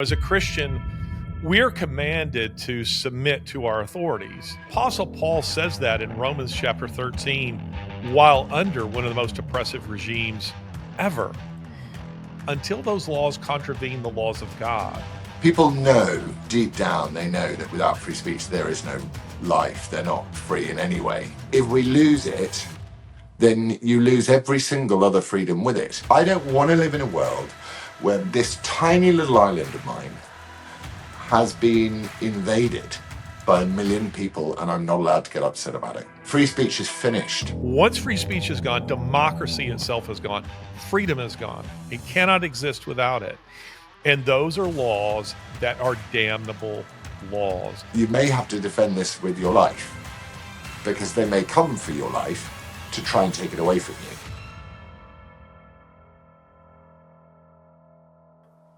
As a Christian, we're commanded to submit to our authorities. Apostle Paul says that in Romans chapter 13, while under one of the most oppressive regimes ever, until those laws contravene the laws of God. People know, deep down, they know that without free speech, there is no life. They're not free in any way. If we lose it, then you lose every single other freedom with it. I don't want to live in a world where this tiny little island of mine has been invaded by a million people and I'm not allowed to get upset about it. Free speech is finished. Once free speech is gone, democracy itself is gone. Freedom is gone. It cannot exist without it. And those are laws that are damnable laws. You may have to defend this with your life because they may come for your life to try and take it away from you.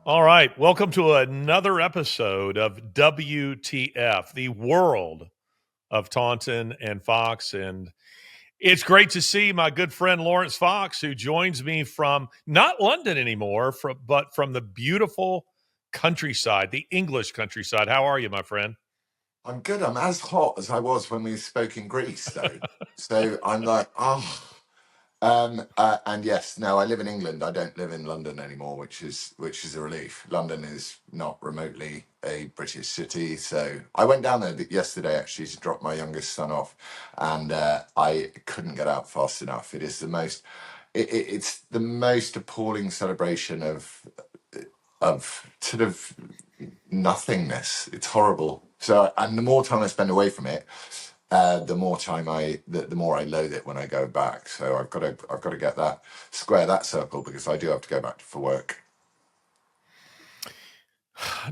All right, welcome to another episode of WTF, the world of Taunton and Fox. And it's great to see my good friend Laurence Fox, who joins me from not London anymore, but from the beautiful countryside, the English countryside. How are you, my friend? I'm good. I'm as hot as I was when we spoke in Greece, though. So I'm like, and yes, no, I live in England. I don't live in London anymore, which is a relief. London is not remotely a British city. So I went down there yesterday actually to drop my youngest son off, and I couldn't get out fast enough. It is the most, it's the most appalling celebration of sort of nothingness. It's horrible. So, and the more time I spend away from it, the more I loathe it when I go back. So I've got to get that, square that circle, because I do have to go back for work.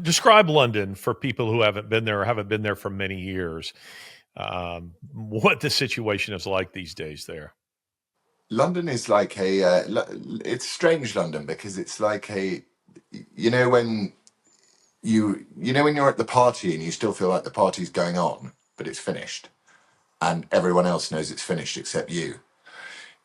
Describe London for people who haven't been there or haven't been there for many years. What the situation is like these days there. London is like it's strange London because it's like when when you're at the party and you still feel like the party's going on, but it's finished. And everyone else knows it's finished except you.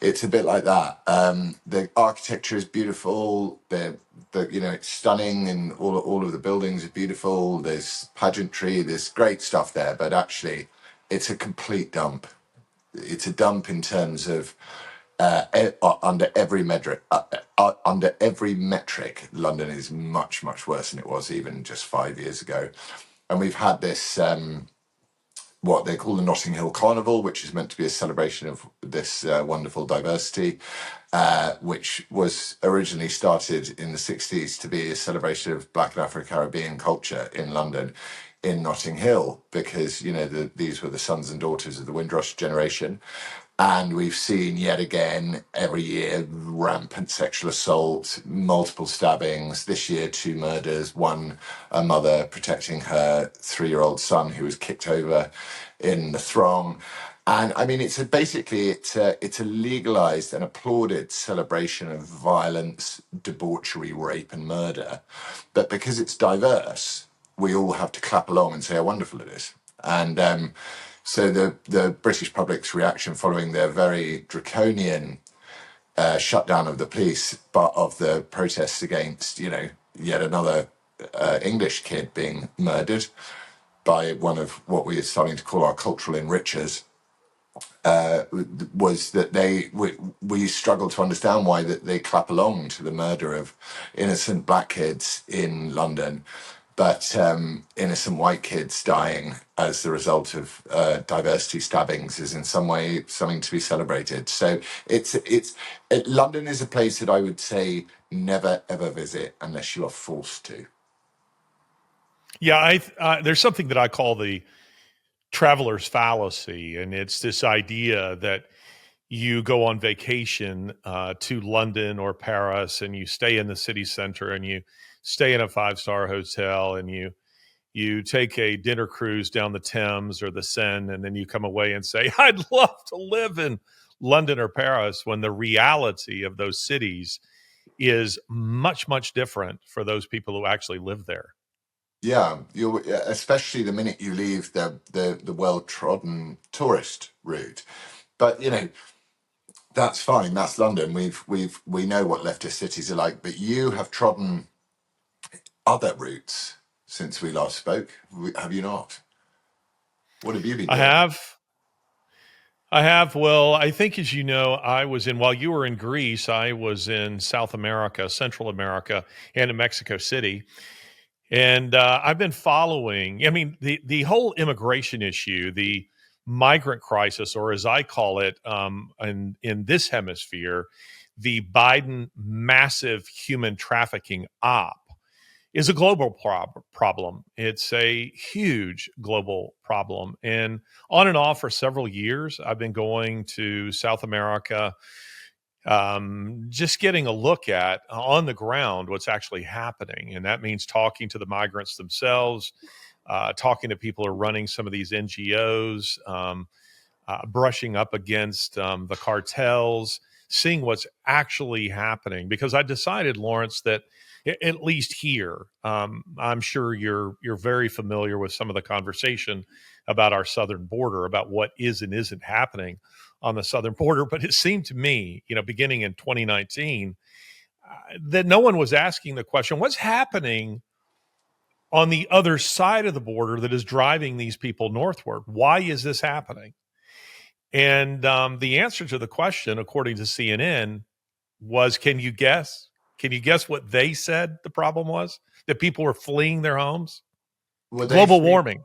It's a bit like that. The architecture is beautiful. It's stunning, and all of the buildings are beautiful. There's pageantry. There's great stuff there, but actually, it's a complete dump. It's a dump in terms of under every metric. London is much worse than it was even just 5 years ago, and we've had this. What they call the Notting Hill Carnival, which is meant to be a celebration of this wonderful diversity, which was originally started in the 60s to be a celebration of Black and Afro-Caribbean culture in London, in Notting Hill, because, these were the sons and daughters of the Windrush generation. And we've seen yet again every year rampant sexual assault, multiple stabbings. This year, 2 murders, a mother protecting her 3-year-old son who was kicked over in the throng. And I mean, it's a legalized and applauded celebration of violence, debauchery, rape and murder. But because it's diverse, we all have to clap along and say how wonderful it is. And so the British public's reaction following their very draconian shutdown of the police, but of the protests against, yet another English kid being murdered by one of what we are starting to call our cultural enrichers, was that we struggle to understand why that they clap along to the murder of innocent black kids in London, but innocent white kids dying as the result of diversity stabbings is in some way something to be celebrated. So London is a place that I would say never ever visit unless you are forced to. Yeah, there's something that I call the traveler's fallacy, and it's this idea that you go on vacation to London or Paris, and you stay in the city center, and you stay in a 5-star hotel, and you take a dinner cruise down the Thames or the Seine, and then you come away and say, I'd love to live in London or Paris, when the reality of those cities is much different for those people who actually live there. Yeah, especially the minute you leave the well-trodden tourist route. But that's fine. That's London. We know what leftist cities are like. But you have trodden other routes since we last spoke. Have you not? What have you been I doing? have. I have. Well, I think, as you know, while you were in Greece, I was in South America, Central America, and in Mexico City. And I've been following, I mean, the whole immigration issue, the migrant crisis, or as I call it, in this hemisphere, the Biden massive human trafficking op is a global problem. It's a huge global problem. And on and off for several years, I've been going to South America, just getting a look at on the ground what's actually happening. And that means talking to the migrants themselves, talking to people who are running some of these NGOs, brushing up against the cartels, seeing what's actually happening. Because I decided, Laurence, that at least here, I'm sure you're very familiar with some of the conversation about our southern border, about what is and isn't happening on the southern border. But it seemed to me, beginning in 2019, that no one was asking the question, what's happening on the other side of the border that is driving these people northward? Why is this happening? And the answer to the question, according to CNN, was, can you guess? Can you guess what they said the problem was? That people were fleeing their homes? Were they Global free? warming,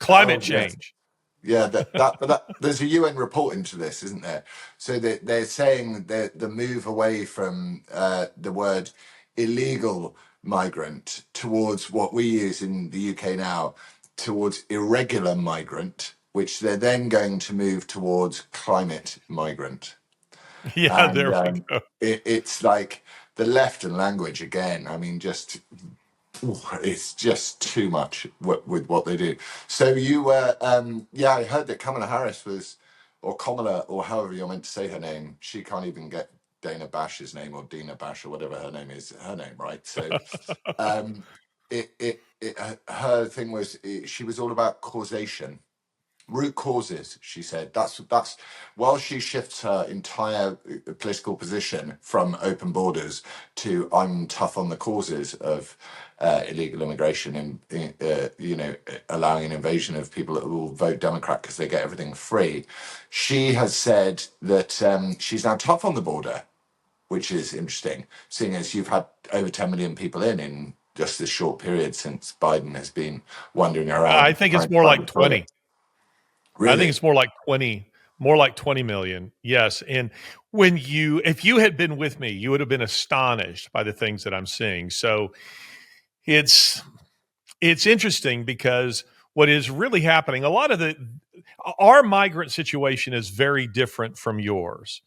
climate Oh, yes. change. Yeah, but there's a UN report into this, isn't there? So that they're saying that the move away from the word illegal migrant towards what we use in the UK now, towards irregular migrant, which they're then going to move towards climate migrant. Yeah, And there we go. it's like the left and language again. I mean, just ooh, it's just too much with what they do. So you were, yeah, I heard that Kamala Harris was, or Kamala, or however you're meant to say her name. She can't even get Dana Bash's name or Dina Bash or whatever her name is, her name, right? So, um, her thing was she was all about causation, root causes. She said that's while she shifts her entire political position from open borders to I'm tough on the causes of illegal immigration and allowing an invasion of people that will vote Democrat because they get everything free. She has said that she's now tough on the border, which is interesting, seeing as you've had over 10 million people in just this short period since Biden has been wandering I around think it's trying to more find the like toilet. 20. I think Really? it's more like 20 million. Yes. And if you had been with me, you would have been astonished by the things that I'm seeing. So it's, it's interesting because what is really happening, our migrant situation is very different from yours.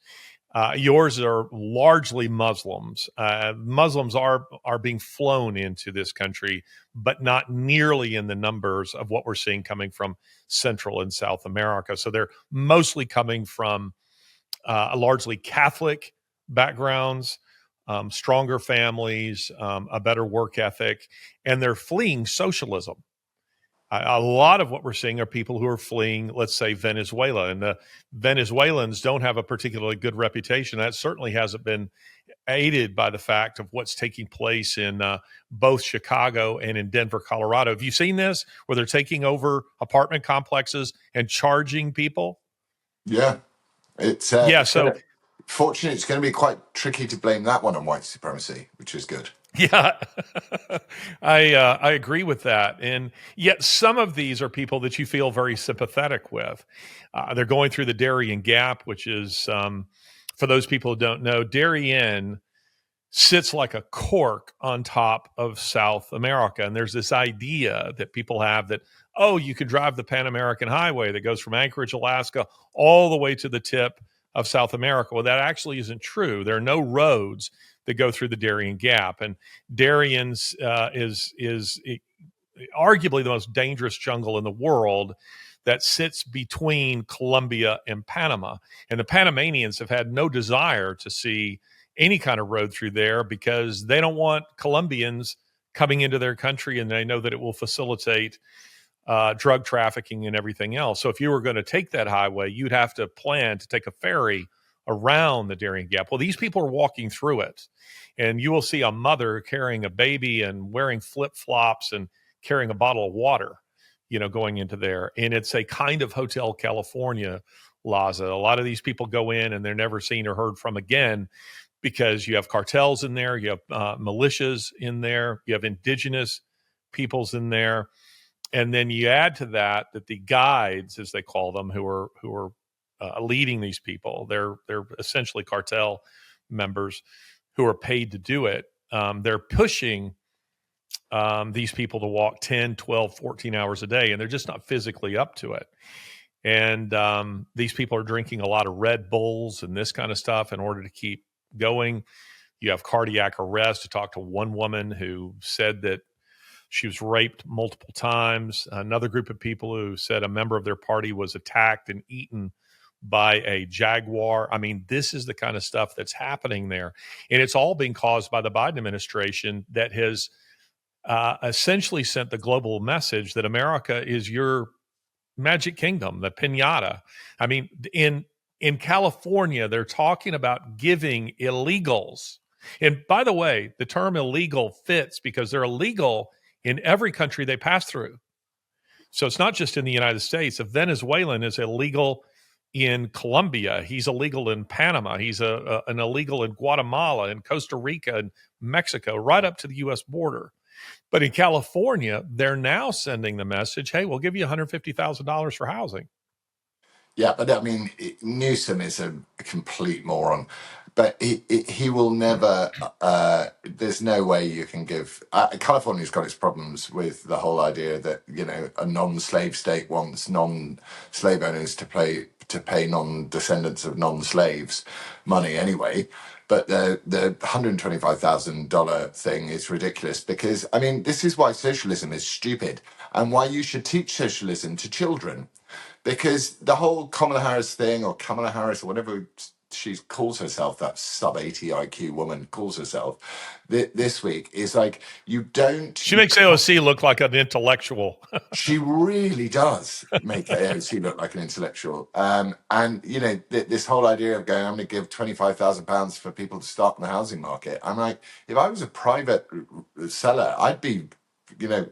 Yours are largely Muslims. Muslims are being flown into this country, but not nearly in the numbers of what we're seeing coming from Central and South America. So they're mostly coming from largely Catholic backgrounds, stronger families, a better work ethic, and they're fleeing socialism. A lot of what we're seeing are people who are fleeing, let's say, Venezuela, and the Venezuelans don't have a particularly good reputation. That certainly hasn't been aided by the fact of what's taking place in both Chicago and in Denver, Colorado. Have you seen this, where they're taking over apartment complexes and charging people? Yeah. It's Yeah, it's so gonna fortunately it's gonna be quite tricky to blame that one on white supremacy, which is good. yeah, I agree with that, and yet some of these are people that you feel very sympathetic with. They're going through the Darien Gap, which is, for those people who don't know, Darien sits like a cork on top of South America, and there's this idea that people have that, oh, you could drive the Pan American Highway that goes from Anchorage, Alaska, all the way to the tip of South America. Well, that actually isn't true. There are no roads that go through the Darien Gap, and Darien's is arguably the most dangerous jungle in the world that sits between Colombia and Panama. And the Panamanians have had no desire to see any kind of road through there because they don't want Colombians coming into their country, and they know that it will facilitate drug trafficking and everything else. So if you were going to take that highway, you'd have to plan to take a ferry around the Darien Gap. Well, these people are walking through it, and you will see a mother carrying a baby and wearing flip flops and carrying a bottle of water, going into there. And it's a kind of Hotel California, Laza. A lot of these people go in and they're never seen or heard from again because you have cartels in there, you have militias in there, you have indigenous peoples in there, and then you add to that the guides, as they call them, who are leading these people. They're essentially cartel members who are paid to do it. They're pushing these people to walk 10, 12, 14 hours a day, and they're just not physically up to it. And these people are drinking a lot of Red Bulls and this kind of stuff in order to keep going. You have cardiac arrest. To talk to one woman who said that she was raped multiple times. Another group of people who said a member of their party was attacked and eaten by a jaguar. I mean, this is the kind of stuff that's happening there. And it's all being caused by the Biden administration that has essentially sent the global message that America is your magic kingdom, the piñata. I mean, in California, they're talking about giving illegals. And by the way, the term illegal fits because they're illegal in every country they pass through. So it's not just in the United States. A Venezuelan is illegal in Colombia. He's illegal in Panama. He's an illegal in Guatemala and Costa Rica and Mexico, right up to the U.S. border. But in California, they're now sending the message, hey, we'll give you $150,000 for housing. Yeah, but I mean, Newsom is a complete moron. But he will never. There's no way you can give. California's got its problems with the whole idea that a non-slave state wants non-slave owners to pay non-descendants of non-slaves money anyway. But the $125,000 thing is ridiculous because I mean this is why socialism is stupid and why you should teach socialism to children. Because the whole Kamala Harris thing, or Kamala Harris, or whatever she calls herself, that sub 80 IQ woman calls herself, this week is like, you don't. She makes AOC look like an intellectual. She really does make AOC look like an intellectual. And, this whole idea of going, I'm going to give £25,000 for people to start in the housing market. I'm like, if I was a private seller, I'd be,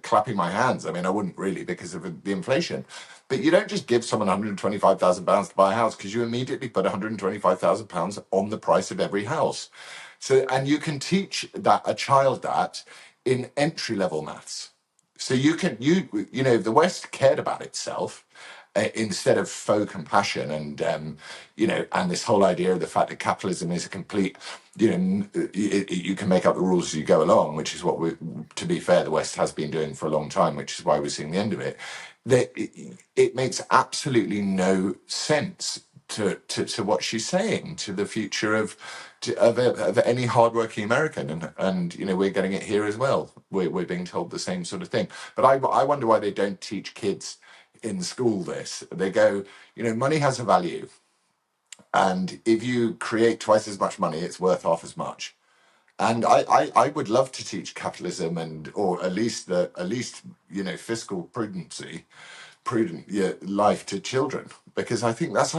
clapping my hands. I mean, I wouldn't really because of the inflation. But you don't just give someone £125,000 to buy a house because you immediately put £125,000 on the price of every house. So, and you can teach a child that in entry level maths. So if the West cared about itself instead of faux compassion and this whole idea of the fact that capitalism is a complete, you can make up the rules as you go along, which is what to be fair, the West has been doing for a long time, which is why we're seeing the end of it. That it makes absolutely no sense to what she's saying to the future of any hardworking American, and we're getting it here as well. We're being told the same sort of thing. But I wonder why they don't teach kids in school this. They go, money has a value, and if you create twice as much money, it's worth half as much. And I would love to teach capitalism or at least fiscal prudent life to children, because I think that's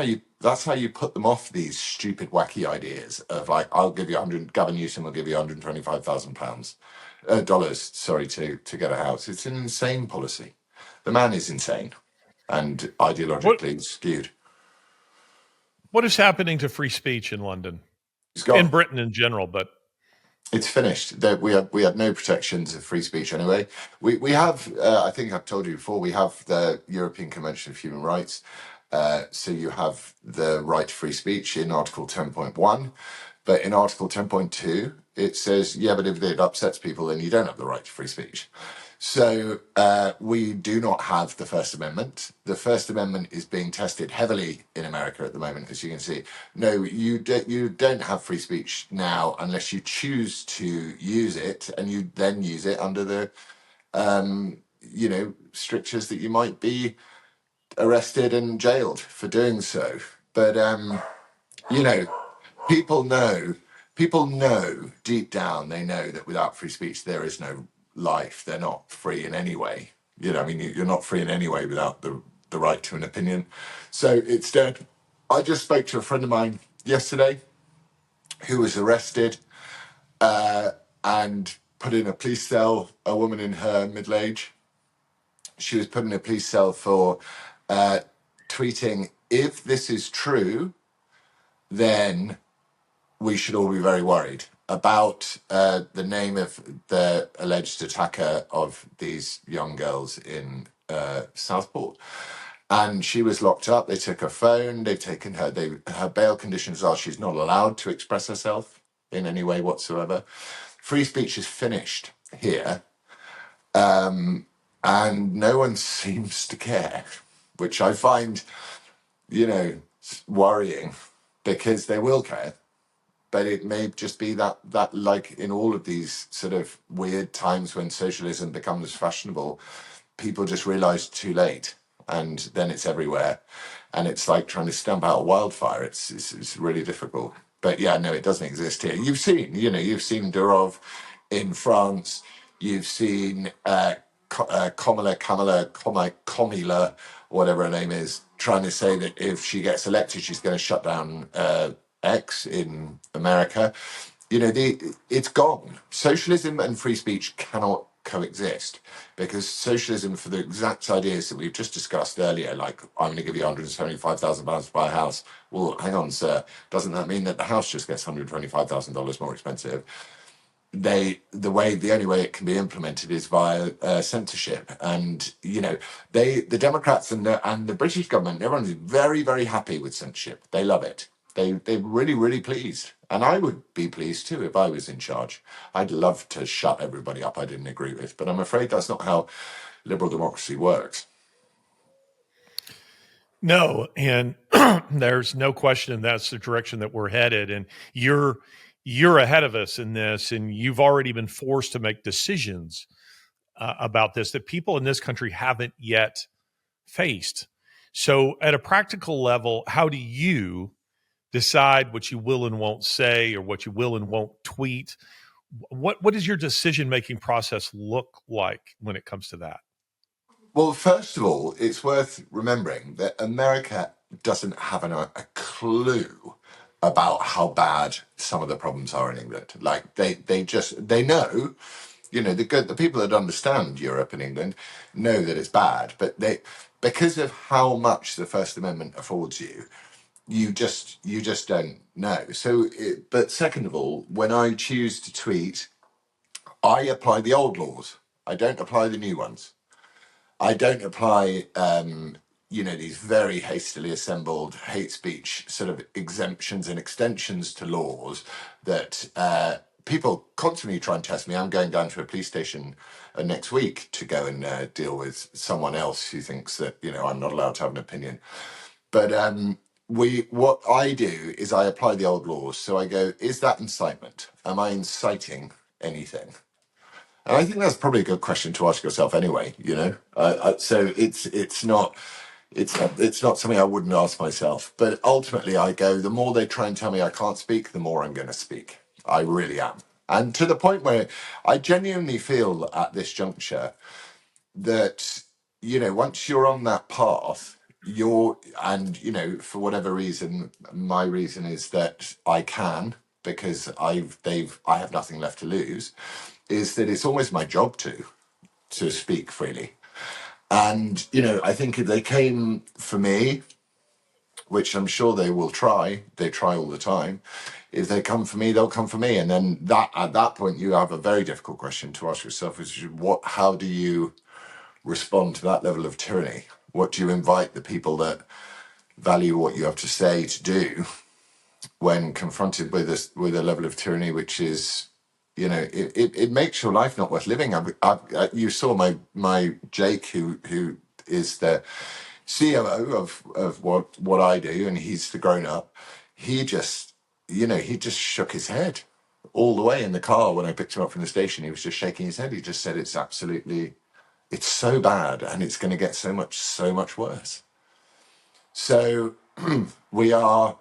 how you put them off these stupid wacky ideas of like, I'll give you Gavin Newsom will give you £125,000 dollars, sorry, to get a house. It's an insane policy. The man is insane and ideologically skewed. What is happening to free speech in London? He's gone. In Britain in general, but it's finished. We had no protections of free speech anyway. We have, I think I've told you before, we have the European Convention of Human Rights. So you have the right to free speech in Article 10.1. But in Article 10.2, it says, yeah, but if it upsets people, then you don't have the right to free speech. So we do not have the First Amendment. The First Amendment is being tested heavily in America at the moment, as you can see. No, you don't have free speech now unless you choose to use it, and you then use it under the, strictures that you might be arrested and jailed for doing so. But, people know deep down, they know that without free speech, there is no life. They're not free in any way. You're not free in any way without the right to an opinion. So it's dead. I just spoke to a friend of mine yesterday who was arrested and put in a police cell, a woman in her middle age. She was put in a police cell for tweeting, "If this is true, then we should all be very worried," about the name of the alleged attacker of these young girls in Southport. And she was locked up. They took her phone. They've taken her. Her bail conditions are she's not allowed to express herself in any way whatsoever. Free speech is finished here, and no one seems to care, which I find, worrying, because they will care. But it may just be that like in all of these sort of weird times when socialism becomes fashionable, people just realize too late, and then it's everywhere, and it's like trying to stamp out a wildfire. It's really difficult. But yeah, no, it doesn't exist here. You've seen Durov in France. You've seen Kamala, whatever her name is, trying to say that if she gets elected, she's going to shut down X in America. It's gone. Socialism and free speech cannot coexist, because socialism, for the exact ideas that we've just discussed earlier, like I'm going to give you £175,000 to buy a house. Well, hang on, sir. Doesn't that mean that the house just gets $125,000 more expensive? The only way it can be implemented is via censorship, and the Democrats and the British government, everyone's very, very happy with censorship. They love it. They're really, really pleased, and I would be pleased too if I was in charge. I'd love to shut everybody up I didn't agree with, but I'm afraid that's not how liberal democracy works. No, and there's no question that's the direction that we're headed. And you're ahead of us in this, and you've already been forced to make decisions about this that people in this country haven't yet faced. So, at a practical level, how do you decide what you will and won't say, or what you will and won't tweet? What does your decision making process look like when it comes to that? Well, first of all, it's worth remembering that America doesn't have a clue about how bad some of the problems are in England. Like they know, the people that understand Europe and England know that it's bad, but because of how much the First Amendment affords you, you just don't know. But second of all, when I choose to tweet, I apply the old laws. I don't apply the new ones. I don't apply, these very hastily assembled hate speech sort of exemptions and extensions to laws that people constantly try and test me. I'm going down to a police station next week to go and deal with someone else who thinks that, I'm not allowed to have an opinion. But what I do is I apply the old laws. So I go, is that incitement? Am I inciting anything? And I think that's probably a good question to ask yourself anyway. So it's not something I wouldn't ask myself. But ultimately, I go, the more they try and tell me I can't speak, the more I'm going to speak. I really am, and to the point where I genuinely feel at this juncture that once you're on that path, for whatever reason, my reason is that I can, because I have nothing left to lose, is that it's almost my job to speak freely. And I think if they came for me, which I'm sure they try all the time. If they come for me, they'll come for me. And then at that point, you have a very difficult question to ask yourself, which is how do you respond to that level of tyranny? What do you invite the people that value what you have to say to do when confronted with a level of tyranny, which is, it makes your life not worth living. You saw my Jake, who is the COO of what I do, and he's the grown up. He just shook his head all the way in the car when I picked him up from the station. He was just shaking his head. He just said, it's so bad, and it's going to get so much worse. So we are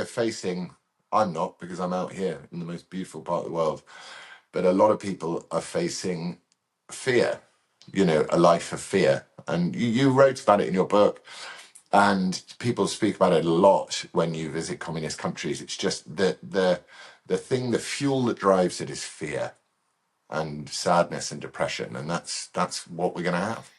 facing. I'm not, because I'm out here in the most beautiful part of the world, but a lot of people are facing fear. A life of fear, and you wrote about it in your book. And people speak about it a lot when you visit communist countries. It's just the thing, the fuel that drives it is fear and sadness and depression, and that's what we're going to have.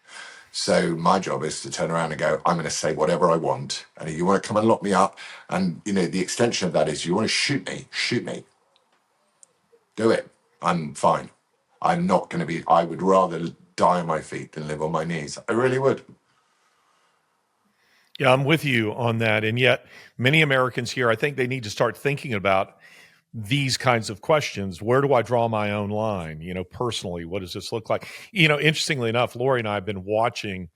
So my job is to turn around and go, I'm going to say whatever I want, and if you want to come and lock me up, and the extension of that is, you want to shoot me, do it. I'm fine. I'm not going to be. I would rather die on my feet than live on my knees. I really would. Yeah, I'm with you on that. And yet, many Americans here, I think they need to start thinking about these kinds of questions. Where do I draw my own line? Personally, what does this look like? Interestingly enough, Lori and I have been watching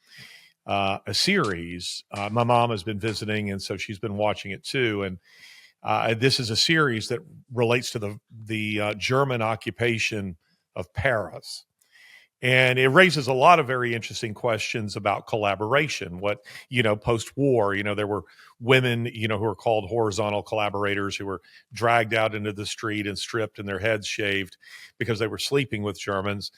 a series. My mom has been visiting, and so she's been watching it too. And this is a series that relates to the German occupation of Paris. And it raises a lot of very interesting questions about collaboration. Post-war, there were women, who were called horizontal collaborators, who were dragged out into the street and stripped and their heads shaved because they were sleeping with Germans.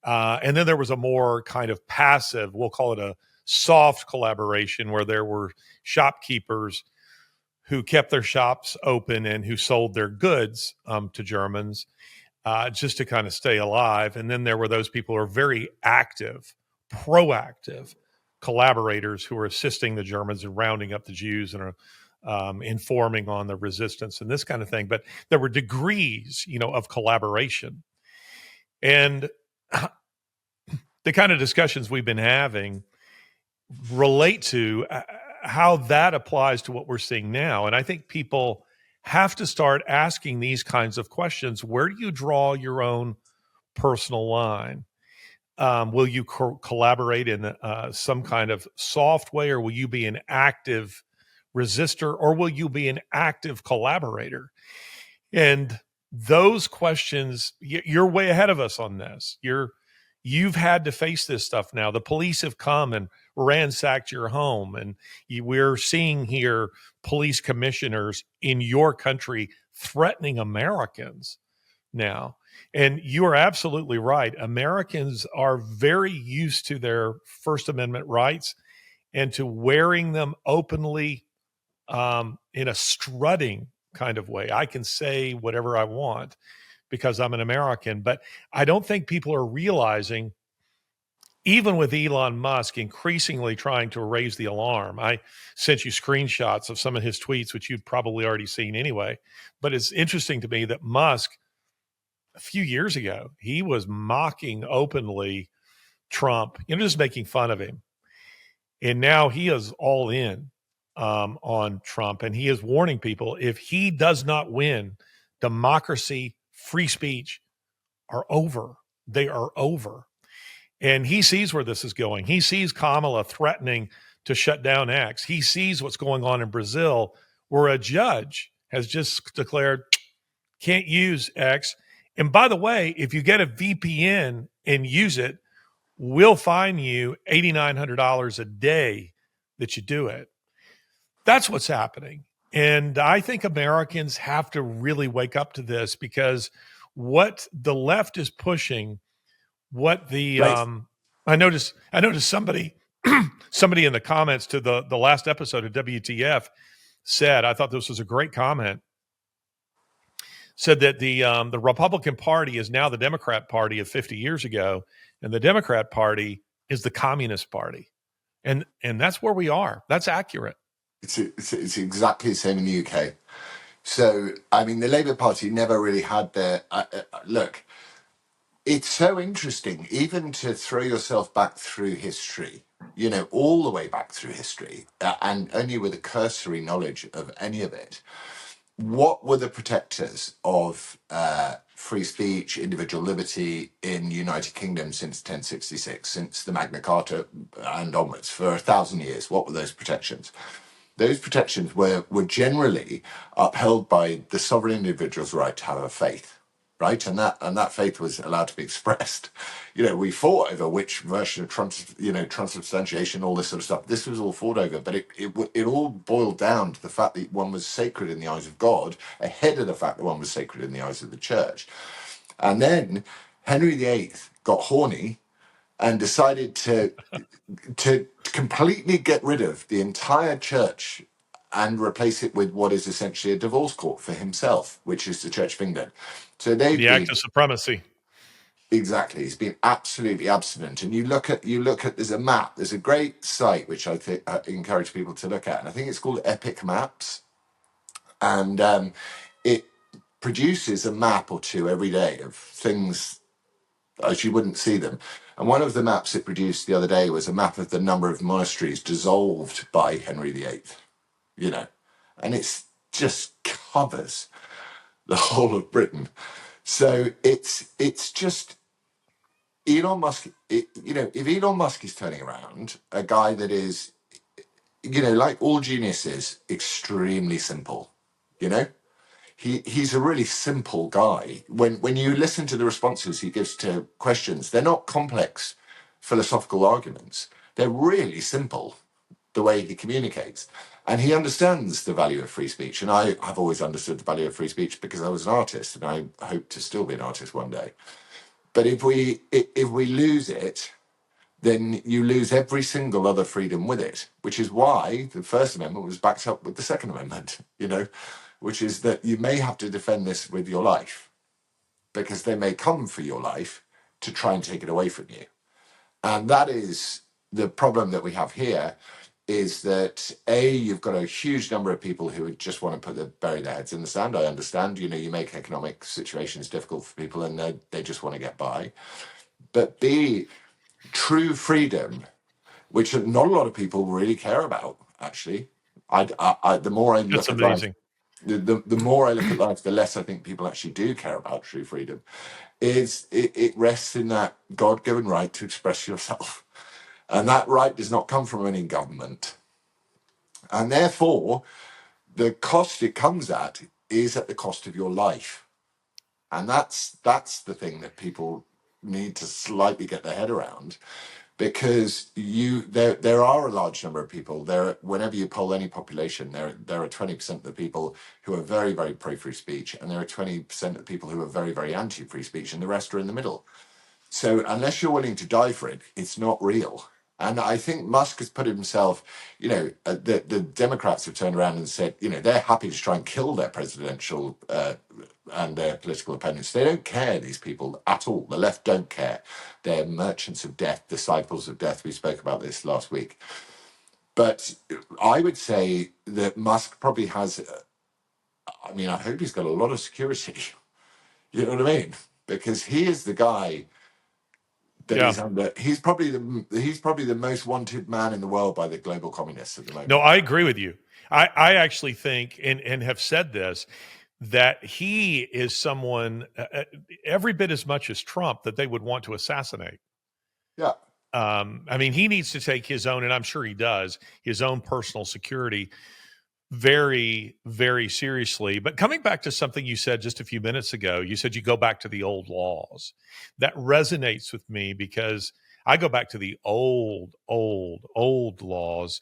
And then there was a more kind of passive, we'll call it a soft collaboration, where there were shopkeepers who kept their shops open and who sold their goods to Germans. Just to kind of stay alive. And then there were those people who are very active, proactive collaborators who were assisting the Germans in rounding up the Jews and informing on the resistance and this kind of thing. But there were degrees, of collaboration. And the kind of discussions we've been having relate to how that applies to what we're seeing now. And I think people have to start asking these kinds of questions. Where do you draw your own personal line? Will you collaborate in some kind of soft way, or will you be an active resistor, or will you be an active collaborator? And those questions, you're way ahead of us on this. You've had to face this stuff now. The police have come and ransacked your home, and we're seeing here police commissioners in your country threatening Americans now. And you are absolutely right. Americans are very used to their First Amendment rights and to wearing them openly in a strutting kind of way. I can say whatever I want because I'm an American. But I don't think people are realizing, even with Elon Musk increasingly trying to raise the alarm. I sent you screenshots of some of his tweets, which you'd probably already seen anyway. But it's interesting to me that Musk, a few years ago, he was mocking openly Trump, just making fun of him. And now he is all in on Trump. And he is warning people, if he does not win, democracy, free speech are over. They are over. And he sees where this is going. He sees Kamala threatening to shut down X. He sees what's going on in Brazil, where a judge has just declared, can't use X. And by the way, if you get a VPN and use it, we'll fine you $8,900 a day that you do it. That's what's happening. And I think Americans have to really wake up to this, because what the left is pushing, what the Right. I noticed somebody somebody in the comments to the last episode of WTF said, I thought this was a great comment, said that the Republican Party is now the Democrat Party of 50 years ago, and the Democrat Party is the Communist Party. And that's where we are. That's accurate. It's exactly the same in the UK. So, I mean, the Labour Party never really had their look. It's so interesting, even to throw yourself back through history, all the way back through history, and only with a cursory knowledge of any of it. What were the protectors of free speech, individual liberty in the United Kingdom since 1066, since the Magna Carta and onwards, for 1,000 years? What were those protections? Those protections were generally upheld by the sovereign individual's right to have a faith, right? And that faith was allowed to be expressed. We fought over which version of transubstantiation, all this sort of stuff. This was all fought over, but it all boiled down to the fact that one was sacred in the eyes of God, ahead of the fact that one was sacred in the eyes of the church. And then Henry VIII got horny and decided to completely get rid of the entire church and replace it with what is essentially a divorce court for himself, which is the Church of England. So they've The act been of supremacy. exactly. He's been absolutely abstinent. And you look at. There's a map. There's a great site which I think I encourage people to look at, and I think it's called Epic Maps, and it produces a map or two every day of things as you wouldn't see them. And one of the maps it produced the other day was a map of the number of monasteries dissolved by Henry VIII, you know, and it's just covers the whole of Britain. So it's just Elon Musk, if Elon Musk is turning around, a guy that is, like all geniuses, extremely simple, you know, he's a really simple guy. When you listen to the responses he gives to questions, they're not complex philosophical arguments. They're really simple, the way he communicates. And he understands the value of free speech. And I have always understood the value of free speech because I was an artist and I hope to still be an artist one day. But if we lose it, then you lose every single other freedom with it, which is why the First Amendment was backed up with the Second Amendment, which is that you may have to defend this with your life because they may come for your life to try and take it away from you. And that is the problem that we have here, is that you've got a huge number of people who would just want to bury their heads in the sand. I understand, you make economic situations difficult for people and they just want to get by. But B, true freedom, which not a lot of people really care about, actually. The more I That's look at life, amazing. the more I look at life, the less I think people actually do care about true freedom. It rests in that God-given right to express yourself. And that right does not come from any government. And therefore, the cost it comes at is at the cost of your life. And that's the thing that people need to slightly get their head around, because there are a large number of people there. Whenever you poll any population, there are 20% of the people who are very, very pro free speech, and there are 20% of people who are very, very anti free speech, and the rest are in the middle. So unless you're willing to die for it, it's not real. And I think Musk has put himself, the Democrats have turned around and said, they're happy to try and kill their presidential and their political opponents. They don't care, these people, at all. The left don't care. They're merchants of death, disciples of death. We spoke about this last week. But I would say that Musk probably has, I hope he's got a lot of security. You know what I mean? Because he is the guy that Yeah. he's under. He's probably the most wanted man in the world by the global communists at the No, moment. I agree with you. I actually think, and have said this, that he is someone every bit as much as Trump that they would want to assassinate. Yeah. He needs to take his own, and I'm sure he does, his own personal security very, very seriously. But coming back to something you said just a few minutes ago, you said you go back to the old laws. That resonates with me because I go back to the old laws.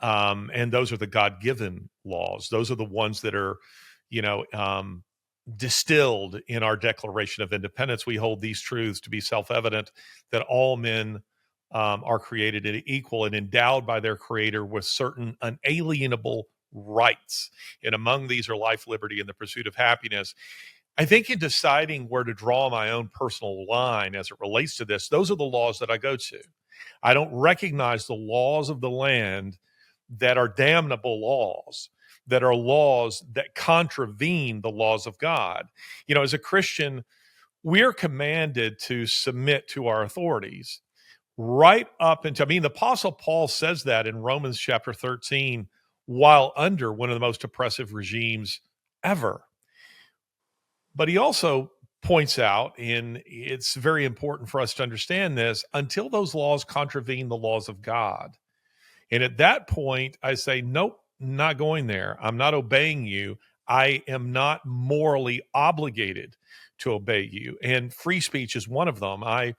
And those are the God-given laws. Those are the ones that are, you know, um, distilled in our Declaration of Independence. We hold these truths to be self-evident, that all men are created equal and endowed by their Creator with certain unalienable rights. And among these are life, liberty, and the pursuit of happiness. I think in deciding where to draw my own personal line as it relates to this, those are the laws that I go to. I don't recognize the laws of the land that are damnable laws, that are laws that contravene the laws of God. As a Christian, we're commanded to submit to our authorities right up until, the Apostle Paul says that in Romans chapter 13, while under one of the most oppressive regimes ever. But he also points out, and it's very important for us to understand this, until those laws contravene the laws of God. And at that point, I say, nope, not going there. I'm not obeying you. I am not morally obligated to obey you. And free speech is one of them. I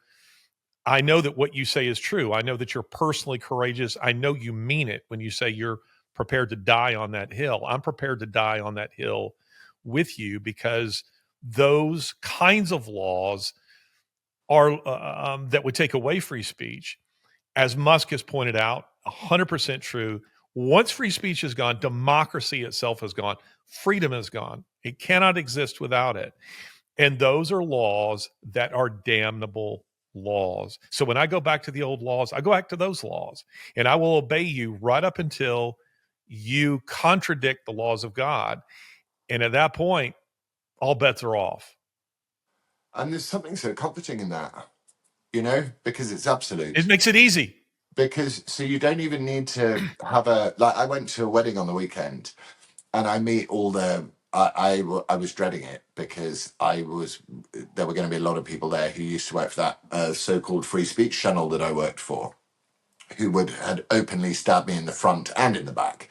know that what you say is true. I know that you're personally courageous. I know you mean it when you say you're prepared to die on that hill. I'm prepared to die on that hill with you, because those kinds of laws are that would take away free speech. As Musk has pointed out, 100% true. Once free speech is gone, democracy itself is gone. Freedom is gone. It cannot exist without it. And those are laws that are damnable laws. So when I go back to the old laws, I go back to those laws and I will obey you right up until you contradict the laws of God. And at that point, all bets are off. And there's something so comforting in that, because it's It absolute. makes it easy. Because so you don't even need to have a, like, I went to a wedding on the weekend and I meet all the, I was dreading it because there were going to be a lot of people there who used to work for that so-called free speech channel that I worked for, who had openly stabbed me in the front and in the back.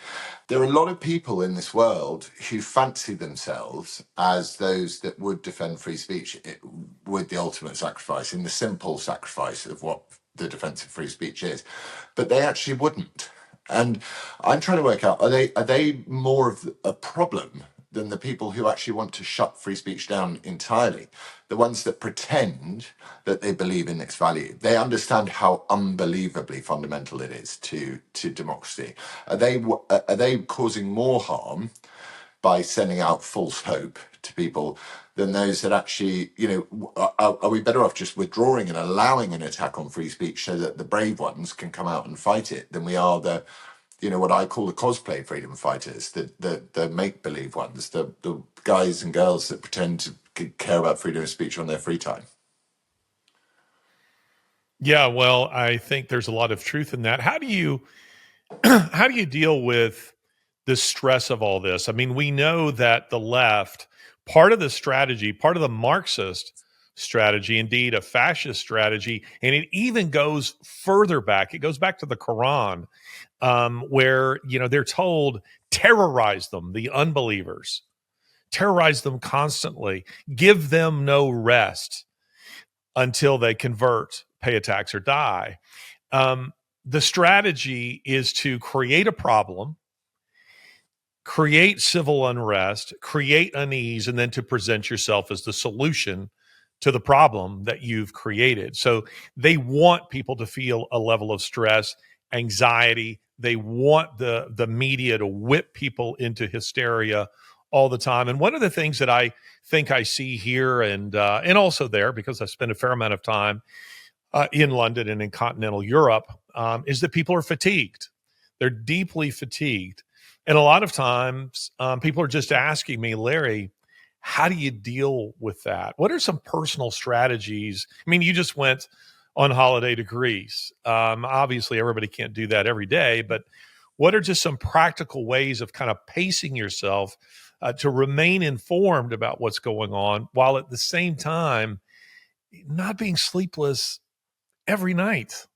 There are a lot of people in this world who fancy themselves as those that would defend free speech with the ultimate sacrifice, in the simple sacrifice of what the defense of free speech is, but they actually wouldn't. And I'm trying to work out, are they more of a problem than the people who actually want to shut free speech down entirely? The ones that pretend that they believe in its value. They understand how unbelievably fundamental it is to democracy. Are they causing more harm by sending out false hope to people than those that actually, are we better off just withdrawing and allowing an attack on free speech so that the brave ones can come out and fight it, than we are what I call the cosplay freedom fighters, the make-believe ones, the guys and girls that pretend to care about freedom of speech on their free time? Yeah, well, I think there's a lot of truth in that. How do you how do you deal with the stress of all this? I mean, we know that the left, part of the strategy, part of the Marxist strategy, indeed a fascist strategy, and it even goes further back. It goes back to the Quran, where they're told terrorize them, the unbelievers, terrorize them constantly, give them no rest until they convert, pay a tax, or die. Um, the strategy is to create a problem, create civil unrest, create unease, and then to present yourself as the solution to the problem that you've created. So they want people to feel a level of stress, anxiety. They want the media to whip people into hysteria all the time. And one of the things that I think I see here and also there, because I spent a fair amount of time in London and in continental Europe, is that people are fatigued. They're deeply fatigued. And a lot of times, people are just asking me, Larry, how do you deal with that? What are some personal strategies? I mean, you just went on holiday to Greece. Obviously, everybody can't do that every day, but what are just some practical ways of kind of pacing yourself to remain informed about what's going on while at the same time not being sleepless every night?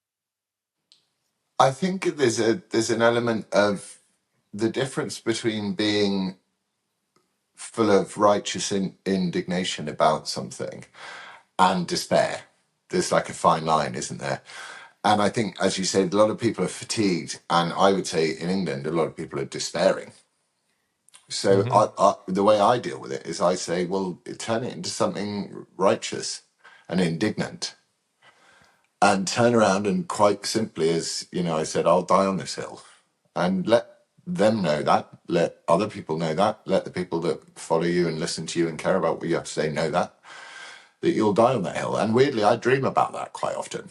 I think there's an element of the difference between being full of righteous indignation about something and despair. There's like a fine line, isn't there? And I think, as you said, a lot of people are fatigued, and I would say in England, a lot of people are despairing. So Mm-hmm. the way I deal with it is I say, well, turn it into something righteous and indignant, and turn around and quite simply, as I said, I'll die on this hill, and let them know that, let other people know that, let the people that follow you and listen to you and care about what you have to say know that you'll die on that hill. And weirdly, I dream about that quite often,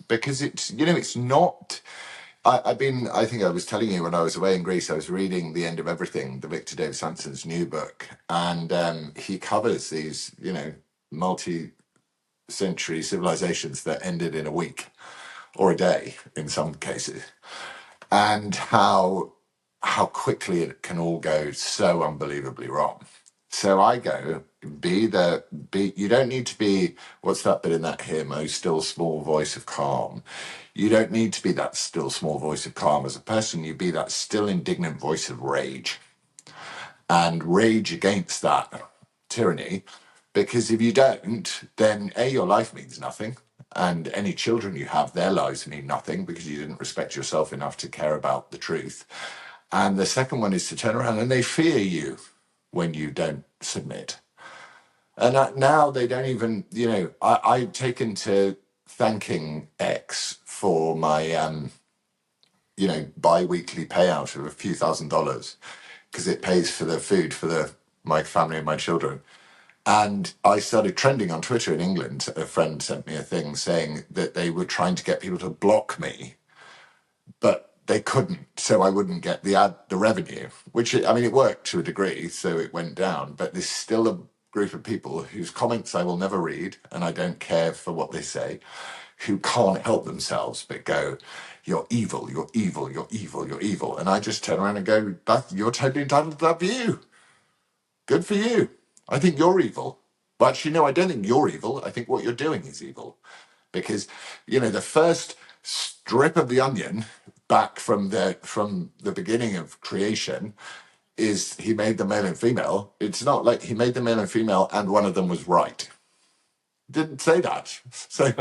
because it's not. I think I was telling you when I was away in Greece, I was reading The End of Everything, the Victor Davis Hanson's new book, and he covers these, multi-century civilizations that ended in a week or a day in some cases, and how quickly it can all go so unbelievably wrong. So I go, be you don't need to be, what's that bit in that hymn, oh still small voice of calm. You don't need to be that still small voice of calm as a person. You be that still indignant voice of rage, and rage against that tyranny. Because if you don't, then A, your life means nothing. And any children you have, their lives mean nothing because you didn't respect yourself enough to care about the truth. And the second one is to turn around and they fear you when you don't submit. And now they don't even, I've taken to thanking X for my, bi-weekly payout of a few $1,000s because it pays for the food for my family and my children. And I started trending on Twitter in England. A friend sent me a thing saying that they were trying to get people to block me, but they couldn't, so I wouldn't get the revenue. Which it worked to a degree, so it went down. But there's still a group of people whose comments I will never read, and I don't care for what they say, who can't help themselves but go, "You're evil, you're evil, you're evil, you're evil," and I just turn around and go, "You're totally entitled to that view. Good for you. I think you're evil." But actually, no, I don't think you're evil. I think what you're doing is evil. Because, the first strip of the onion back from the beginning of creation is he made the male and female. It's not like he made the male and female and one of them was right. Didn't say that. So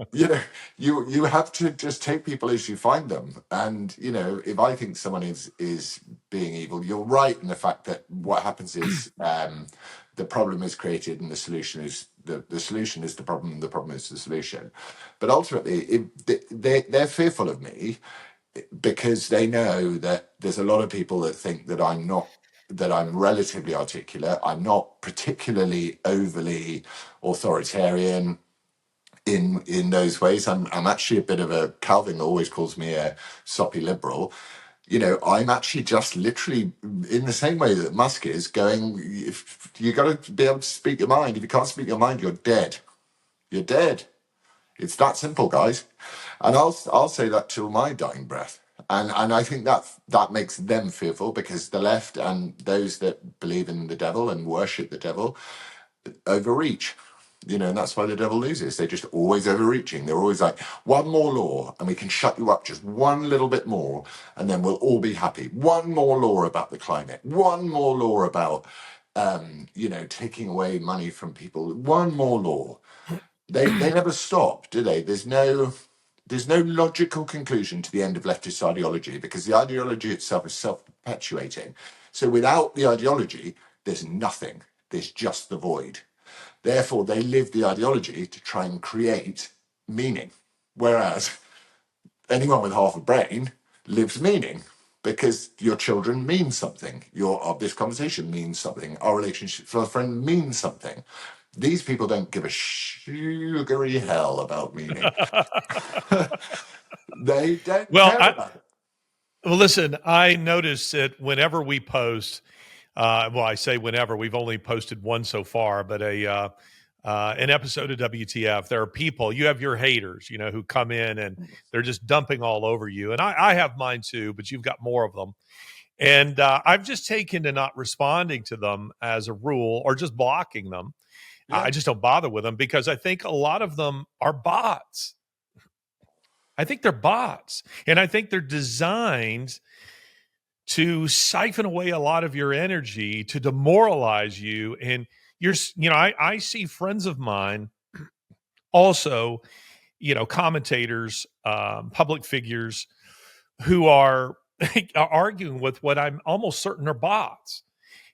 you have to just take people as you find them. And if I think someone is being evil, you're right in the fact that what happens is the problem is created and the solution is the solution is the problem and the problem is the solution. But ultimately they're fearful of me because they know that there's a lot of people that think that I'm relatively articulate. I'm not particularly overly authoritarian in those ways. I'm actually a bit of a Calvin always calls me a soppy liberal. I'm actually just literally in the same way that Musk is going, if you got to be able to speak your mind. If you can't speak your mind, you're dead. You're dead. It's that simple, guys. And I'll say that till my dying breath. And I think that makes them fearful because the left and those that believe in the devil and worship the devil overreach. And that's why the devil loses. They're just always overreaching. They're always like, one more law and we can shut you up just one little bit more and then we'll all be happy. One more law about the climate. One more law about, taking away money from people. One more law. They never stop, do they? There's no logical conclusion to the end of leftist ideology because the ideology itself is self-perpetuating. So without the ideology, there's nothing. There's just the void. Therefore, they live the ideology to try and create meaning. Whereas anyone with half a brain lives meaning because your children mean something. This conversation means something. Our relationship with a friend means something. These people don't give a sugary hell about meaning. They don't Well, care about it. listen, I notice that whenever we post, I say whenever, we've only posted one so far, but an episode of WTF, there are people, you have your haters, who come in and they're just dumping all over you. And I have mine too, but you've got more of them. And I've just taken to not responding to them as a rule or just blocking them. Yeah. I just don't bother with them because I think a lot of them are bots. I think they're bots. And I think they're designed to siphon away a lot of your energy, to demoralize you. And I see friends of mine also, commentators, public figures who are arguing with what I'm almost certain are bots.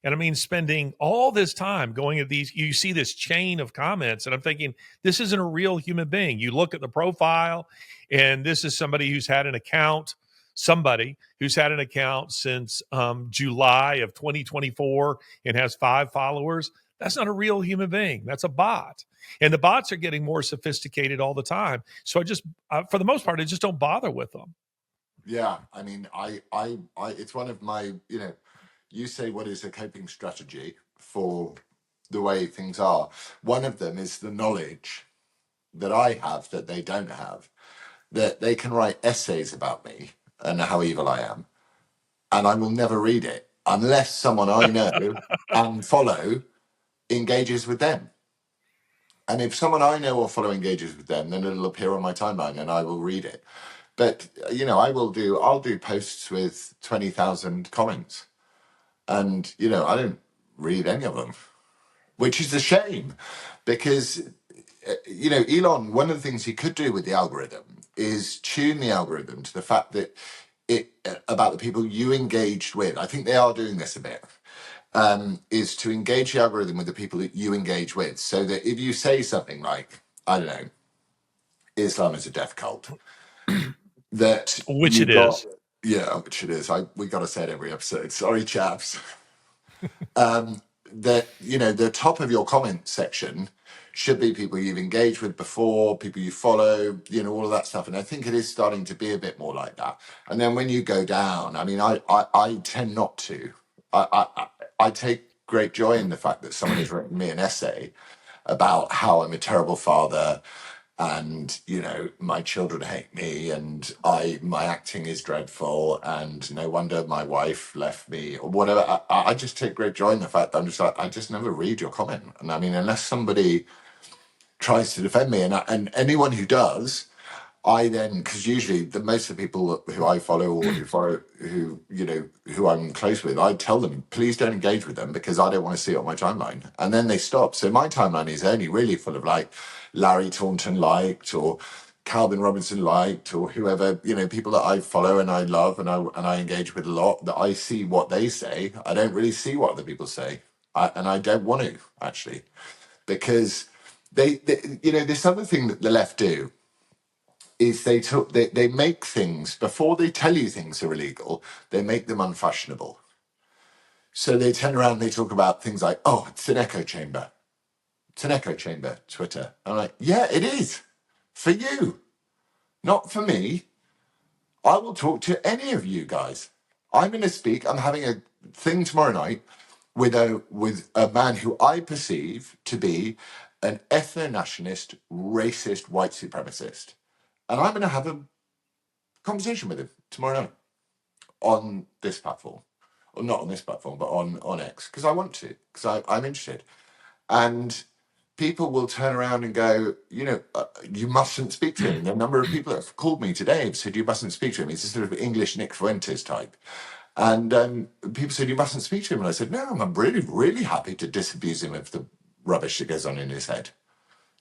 And I mean, spending all this time going at these, you see this chain of comments, and I'm thinking, this isn't a real human being. You look at the profile, and this is somebody who's had an account, since July of 2024 and has 5 followers. That's not a real human being. That's a bot. And the bots are getting more sophisticated all the time. So for the most part, I just don't bother with them. Yeah. I mean, it's one of my, you say what is a coping strategy for the way things are. One of them is the knowledge that I have that they don't have, that they can write essays about me and how evil I am, and I will never read it unless someone I know and follow engages with them. And if someone I know or follow engages with them, then it'll appear on my timeline and I will read it. But I'll do posts with 20,000 comments, and I don't read any of them, which is a shame because Elon, one of the things he could do with the algorithm is tune the algorithm to the fact that about the people you engaged with. I think they are doing this a bit. is to engage the algorithm with the people that you engage with. So that if you say something like, I don't know, Islam is a death cult, that Which it you've got, is. yeah, which it is. We got to say it every episode. Sorry, chaps. That, you know, the top of your comment section should be people you've engaged with before, people you follow, you know, all of that stuff. And I think it is starting to be a bit more like that. And then when you go down, I mean, I tend not to. I take great joy in the fact that someone has written me an essay about how I'm a terrible father, and you know my children hate me, and my acting is dreadful, and no wonder my wife left me or whatever. I just take great joy in the fact that I'm just like, I just never read your comment. And I mean, unless somebody tries to defend me, and anyone who does, I then, because usually the most of the people who I follow, or who you know, who I'm close with, I tell them, please don't engage with them because I don't want to see it on my timeline. And then they stop. So my timeline is only really full of like Larry Taunton liked, or Calvin Robinson liked, or whoever, you know, people that I follow and I love and I engage with a lot, that I see what they say. I don't really see what other people say. And I don't want to, actually, because they, you know, this other thing that the left do is they make things before they tell you things are illegal, they make them unfashionable. So they turn around and they talk about things like, oh, it's an echo chamber. It's an echo chamber, Twitter. I'm like, yeah, it is. For you, not for me. I will talk to any of you guys. I'm going to speak. I'm having a thing tomorrow night with a man who I perceive to be an ethno-nationalist, racist, white supremacist. And I'm going to have a conversation with him tomorrow night on this platform, or not on this platform, but on X, because I want to, because I'm interested. And people will turn around and go, you know, you mustn't speak to him. And the number of people that have called me today have said you mustn't speak to him. He's a sort of English Nick Fuentes type. And people said you mustn't speak to him. And I said, no, I'm really, really happy to disabuse him of the rubbish that goes on in his head.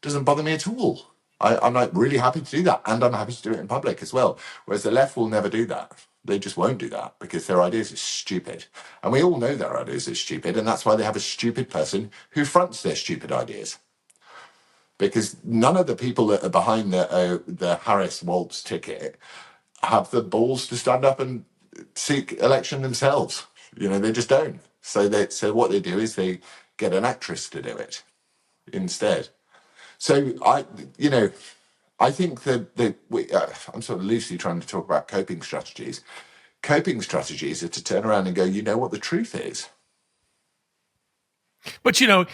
Doesn't bother me at all. I'm like really happy to do that, and I'm happy to do it in public as well. Whereas the left will never do that. They just won't do that because their ideas are stupid, and we all know their ideas are stupid, and that's why they have a stupid person who fronts their stupid ideas. Because none of the people that are behind the Harris Waltz ticket have the balls to stand up and seek election themselves. You know, they just don't. So what they do is they get an actress to do it instead. So you know, I think I'm sort of loosely trying to talk about coping strategies. Coping strategies are to turn around and go, you know what the truth is. But you know,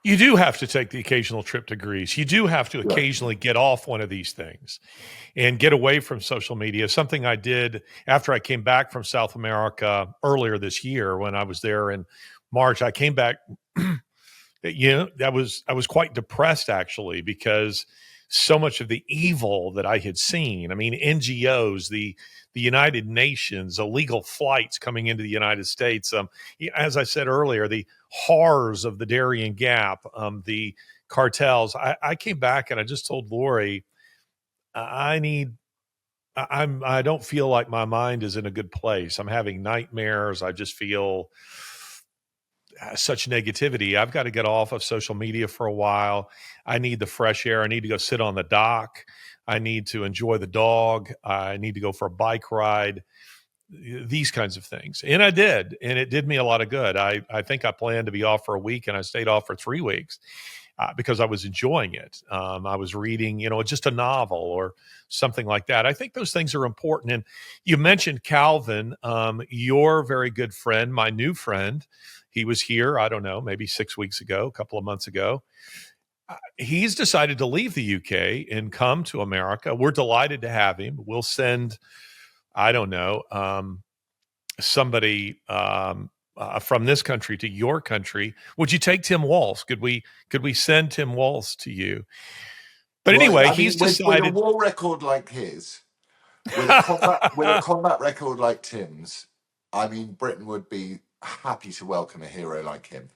you do have to take the occasional trip to Greece. You do have to Yeah. occasionally get off one of these things and get away from social media. Something I did after I came back from South America earlier this year when I was there in March. I came back, you know, I was quite depressed actually because so much of the evil that I had seen. I mean, NGOs, the United Nations, illegal flights coming into the United States. As I said earlier, the horrors of the Darien Gap, the cartels. I came back and I just told Lori, I need. I don't feel like my mind is in a good place. I'm having nightmares. I just feel such negativity. I've got to get off of social media for a while. I need the fresh air. I need to go sit on the dock. I need to enjoy the dog. I need to go for a bike ride. These kinds of things. And I did. And it did me a lot of good. I think I planned to be off for a week and I stayed off for 3 weeks because I was enjoying it. I was reading, you know, just a novel or something like that. I think those things are important. And you mentioned Calvin, your very good friend, my new friend. He was here, I don't know, maybe 6 weeks ago, a couple of months ago. He's decided to leave the UK and come to America. We're delighted to have him. We'll send, I don't know, somebody from this country to your country. Would you take Tim Walz? Could we send Tim Walz to you? But Well, anyway, I he's mean, with a decided. war record like his, with a combat record like Tim's, I mean, Britain would be happy to welcome a hero like him.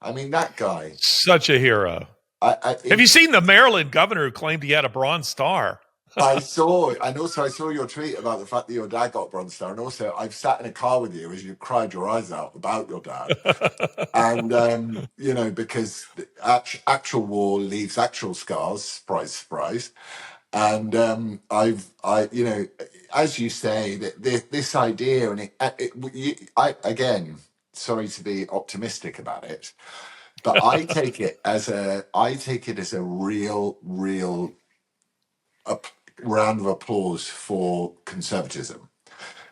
I mean, that guy. Such a hero. I, I Have you he, seen the Maryland governor who claimed he had a Bronze Star? I saw, and also I saw your tweet about the fact that your dad got Bronze Star, and also I've sat in a car with you as you cried your eyes out about your dad, and because the actual war leaves actual scars, surprise, surprise, and as you say, that this idea, and again, sorry to be optimistic about it, but I take it as a real round of applause for conservatism.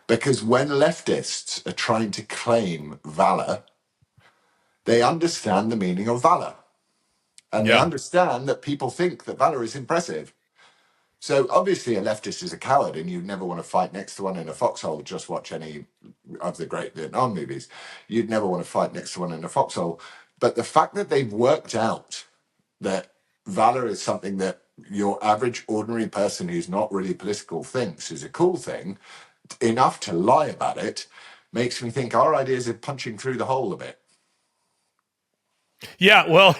Because when leftists are trying to claim valor, they understand the meaning of valor. And they Yeah. understand that people think that valor is impressive. So obviously a leftist is a coward and you'd never want to fight next to one in a foxhole. Just watch any of the great Vietnam movies. You'd never want to fight next to one in a foxhole. But the fact that they've worked out that valor is something that your average ordinary person who's not really political thinks is a cool thing, enough to lie about it, makes me think our ideas are punching through the hole a bit. Yeah. Well,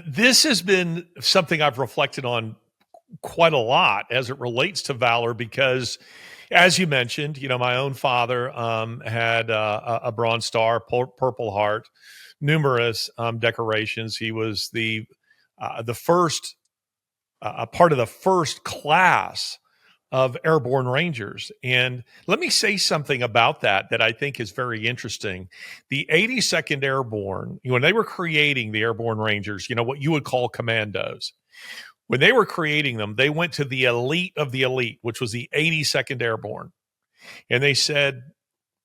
this has been something I've reflected on quite a lot as it relates to valor because, as you mentioned, my own father had a Bronze Star, Purple Heart, numerous decorations. He was the first a part of the first class of airborne rangers. And let me say something about that I think is very interesting. The 82nd Airborne, when they were creating the airborne rangers, what you would call commandos, when they were creating them, they went to the elite of the elite, which was the 82nd Airborne. And they said,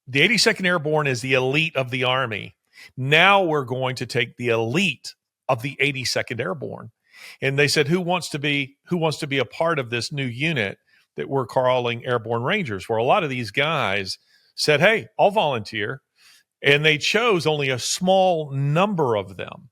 the 82nd Airborne is the elite of the Army. Now we're going to take the elite of the 82nd Airborne. And they said, who wants to be a part of this new unit that we're calling Airborne Rangers? Where a lot of these guys said, hey, I'll volunteer. And they chose only a small number of them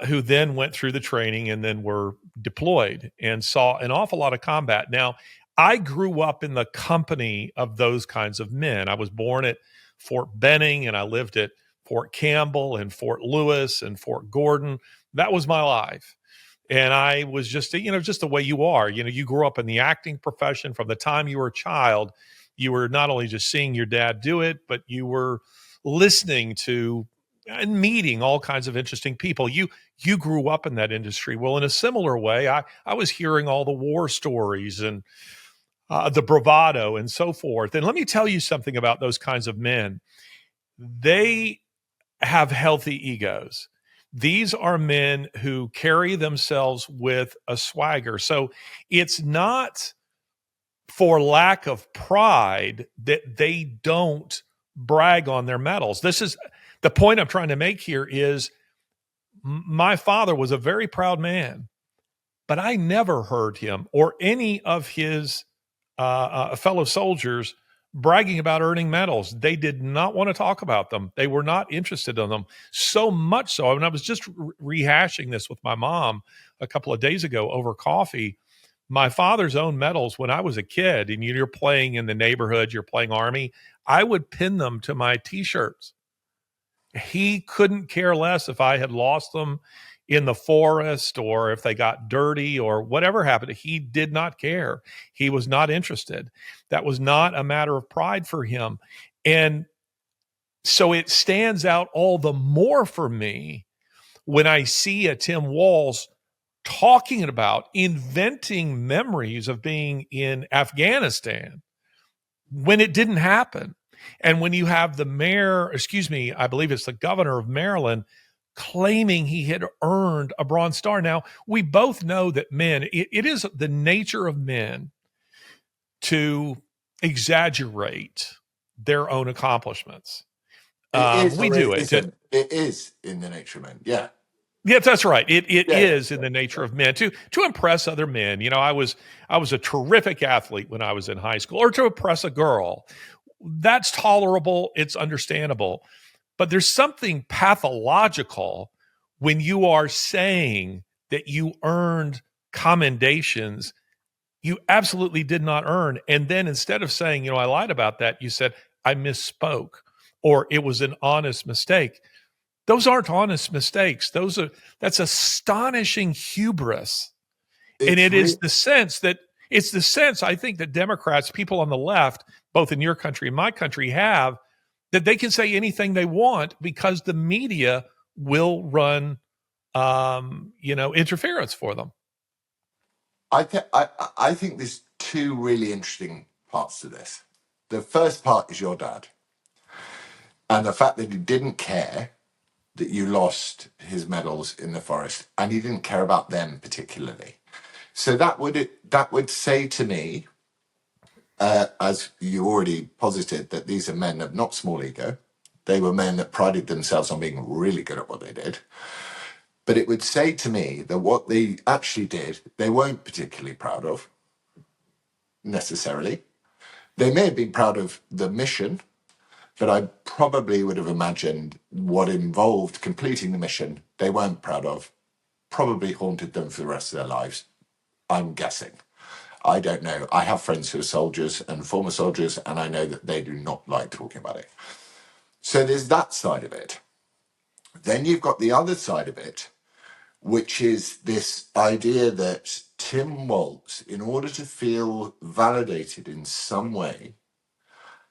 who then went through the training and then were deployed and saw an awful lot of combat. Now, I grew up in the company of those kinds of men. I was born at Fort Benning and I lived at Fort Campbell and Fort Lewis and Fort Gordon. That was my life. And I was just the way you are. You grew up in the acting profession from the time you were a child. You were not only just seeing your dad do it, but you were listening to and meeting all kinds of interesting people. You grew up in that industry. Well, in a similar way, I was hearing all the war stories and the bravado and so forth. And let me tell you something about those kinds of men. They have healthy egos. These are men who carry themselves with a swagger. So it's not for lack of pride that they don't brag on their medals. This is the point I'm trying to make here is my father was a very proud man, but I never heard him or any of his fellow soldiers bragging about earning medals. They did not want to talk about them. They were not interested in them. So much so, I was just rehashing this with my mom a couple of days ago over coffee. My father's own medals when I was a kid, and you're playing in the neighborhood, you're playing Army, I would pin them to my T-shirts. He couldn't care less if I had lost them in the forest or if they got dirty or whatever happened. He did not care. He was not interested. That was not a matter of pride for him. And so it stands out all the more for me when I see a Tim Walz talking about inventing memories of being in Afghanistan when it didn't happen. And when you have the mayor, I believe it's the governor of Maryland, claiming he had earned a Bronze Star. Now, we both know that men, it is the nature of men to exaggerate their own accomplishments. It is We or do it it. isn't. It is in the nature of men. Yeah. Yes, that's right. It Yeah. is in the nature of men to impress other men. I was a terrific athlete when I was in high school, or to impress a girl. That's tolerable. It's understandable. But there's something pathological when you are saying that you earned commendations you absolutely did not earn. And then instead of saying, I lied about that, you said, I misspoke, or it was an honest mistake. Those aren't honest mistakes. That's astonishing hubris. And It's it is re- the sense that it's the sense I think that Democrats, people on the left, both in your country and my country, have that they can say anything they want because the media will run, interference for them. I think there's two really interesting parts to this. The first part is your dad, and the fact that he didn't care that you lost his medals in the forest, and he didn't care about them particularly. So that would say to me, as you already posited, that these are men of not small ego. They were men that prided themselves on being really good at what they did. But it would say to me that what they actually did, they weren't particularly proud of necessarily. They may have been proud of the mission, but I probably would have imagined what involved completing the mission, they weren't proud of, probably haunted them for the rest of their lives. I'm guessing. I don't know. I have friends who are soldiers and former soldiers, and I know that they do not like talking about it. So there's that side of it. Then you've got the other side of it, which is this idea that Tim Waltz, in order to feel validated in some way,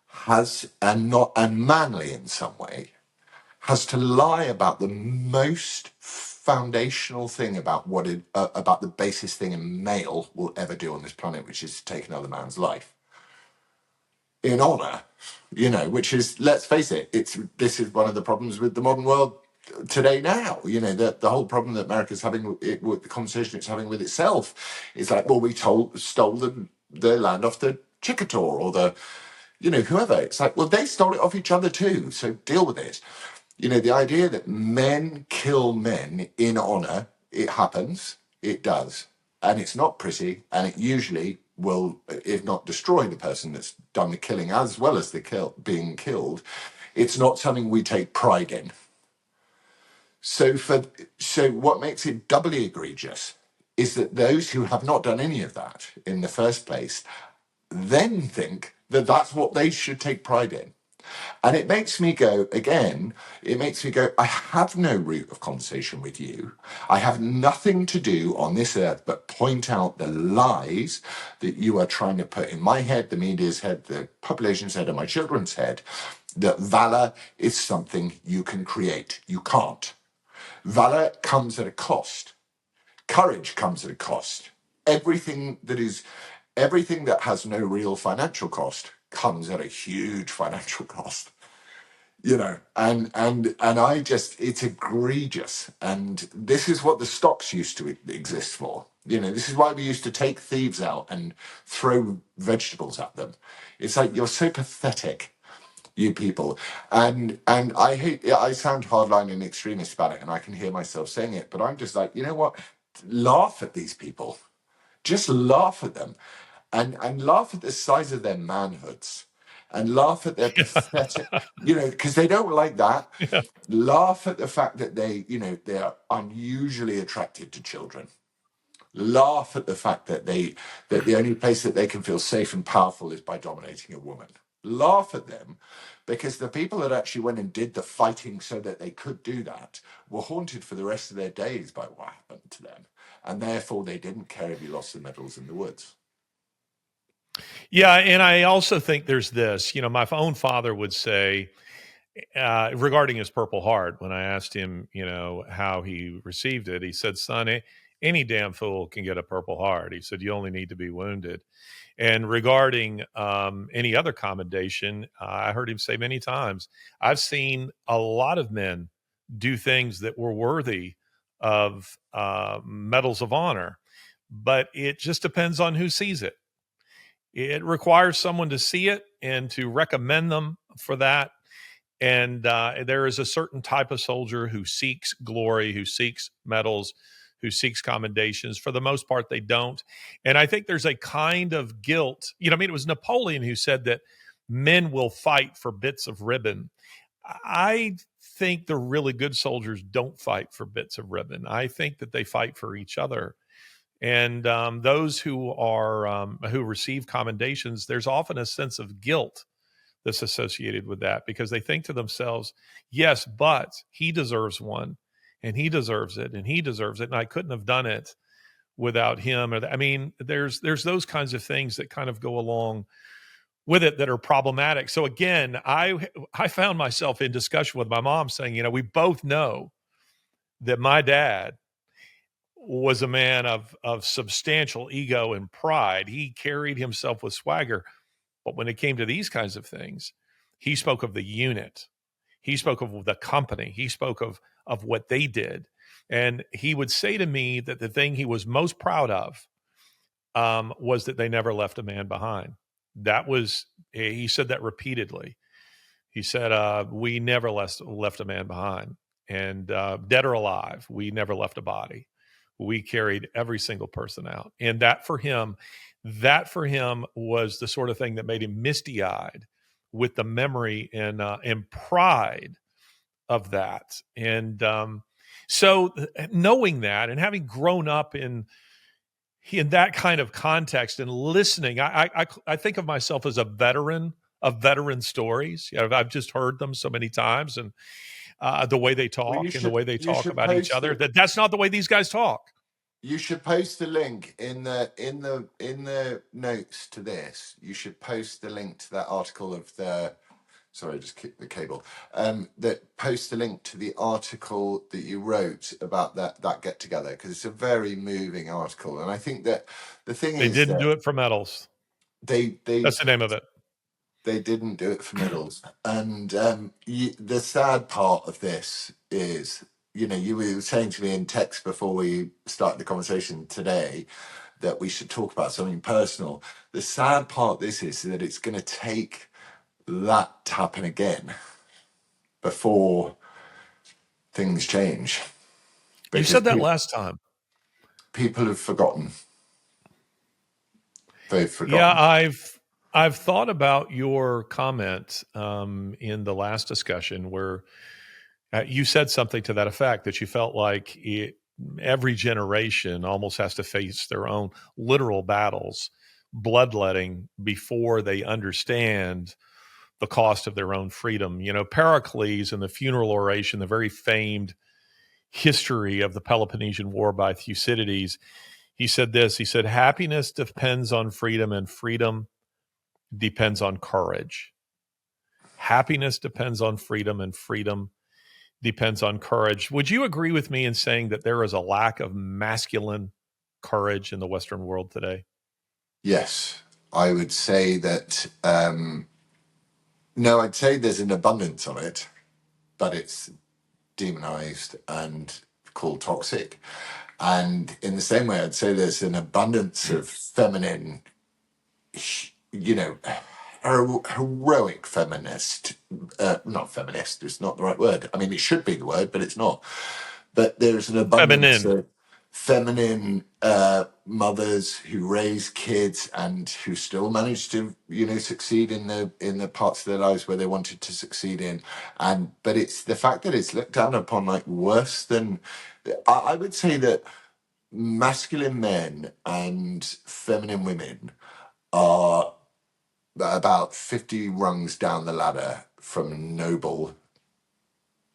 has and manly in some way, has to lie about the most foundational thing about about the basest thing a male will ever do on this planet, which is to take another man's life in honor. Which is, let's face it, this is one of the problems with the modern world today now. The whole problem that America's having with the conversation it's having with itself is like, well, we stole the land off the Chickasaw or the whoever. It's like, well, they stole it off each other too, so deal with it. The idea that men kill men in honor, it happens, it does. And it's not pretty, and it usually will, if not destroy the person that's done the killing as well as being killed. It's not something we take pride in. So what makes it doubly egregious is that those who have not done any of that in the first place then think that that's what they should take pride in. And it makes me go, I have no root of conversation with you. I have nothing to do on this earth but point out the lies that you are trying to put in my head, the media's head, the population's head, and my children's head, that valor is something you can create. You can't. Valor comes at a cost. Courage comes at a cost. Everything that has no real financial cost comes at a huge financial cost. And I just, it's egregious. And this is what the stocks used to exist for. This is why we used to take thieves out and throw vegetables at them. It's like, you're so pathetic, you people. And I sound hardline and extremist about it, and I can hear myself saying it, but I'm just like, you know what? Laugh at these people. Just laugh at them, and laugh at the size of their manhoods, and laugh at their pathetic, because they don't like that. Yeah. Laugh at the fact that they are unusually attracted to children. Laugh at the fact that the only place that they can feel safe and powerful is by dominating a woman. Laugh at them, because the people that actually went and did the fighting so that they could do that were haunted for the rest of their days by what happened to them. And therefore, they didn't care if you lost the medals in the woods. Yeah, and I also think there's this. My own father would say, regarding his Purple Heart, when I asked him, how he received it, he said, "Son, any damn fool can get a Purple Heart." He said, "You only need to be wounded." And regarding any other commendation, I heard him say many times, "I've seen a lot of men do things that were worthy of medals of honor, but it just depends on who sees it. It requires someone to see it and to recommend them for that. And there is a certain type of soldier who seeks glory, who seeks medals, who seeks commendations. For the most part, they don't. And I think there's a kind of guilt. It was Napoleon who said that men will fight for bits of ribbon. I think the really good soldiers don't fight for bits of ribbon. I think that they fight for each other. And those who receive commendations, there's often a sense of guilt that's associated with that, because they think to themselves, yes, but he deserves one, and he deserves it, and he deserves it, and I couldn't have done it without him. I mean, there's those kinds of things that kind of go along with it that are problematic. So again, I found myself in discussion with my mom saying, we both know that my dad was a man of substantial ego and pride. He carried himself with swagger, but when it came to these kinds of things, he spoke of the unit. He spoke of the company. He spoke of what they did. And he would say to me that the thing he was most proud of was that they never left a man behind. He said that repeatedly. He said, we never left a man behind. And dead or alive, we never left a body. We carried every single person out. And that for him was the sort of thing that made him misty-eyed with the memory and pride of that. And so knowing that and having grown up in that kind of context and listening, I think of myself as a veteran of veteran stories. I've just heard them so many times, and the way they Well, talk and the way they you talk should about each post other, it. that's not the way these guys talk. You should post the link in the notes to this. You should post the link to that article of the. Sorry, I just kicked the cable. That post the link to the article that you wrote about that get together, because it's a very moving article, and I think that the thing They is didn't that do it for medals. they they That's the name of it. they didn't do it for medals, and the sad part of this is, you were saying to me in text before we started the conversation today that we should talk about something personal. The sad part of this is that it's going to take that to happen again before things change, You because said that last time. people have forgotten. They've Yeah, forgotten. I've thought about your comment in the last discussion where you said something to that effect, that you felt like every generation almost has to face their own literal battles, bloodletting, before they understand the cost of their own freedom. Pericles in the funeral oration, the very famed history of the Peloponnesian War by Thucydides, he said this. He said, happiness depends on freedom, and freedom depends on courage. Happiness depends on freedom, and freedom depends on courage. Would you agree with me in saying that there is a lack of masculine courage in the Western world today? Yes, I would say that. No, I'd say there's an abundance of it, but it's demonized and called toxic. And in the same way, I'd say there's an abundance of feminine, you know, heroic feminist, not feminist, it's not the right word. I mean, it should be the word, but it's not. But there's an abundance Feminine. of feminine mothers who raise kids and who still manage to, succeed in the parts of their lives where they wanted to succeed in. And but it's the fact that it's looked down upon like worse than. I would say that masculine men and feminine women are about 50 rungs down the ladder from noble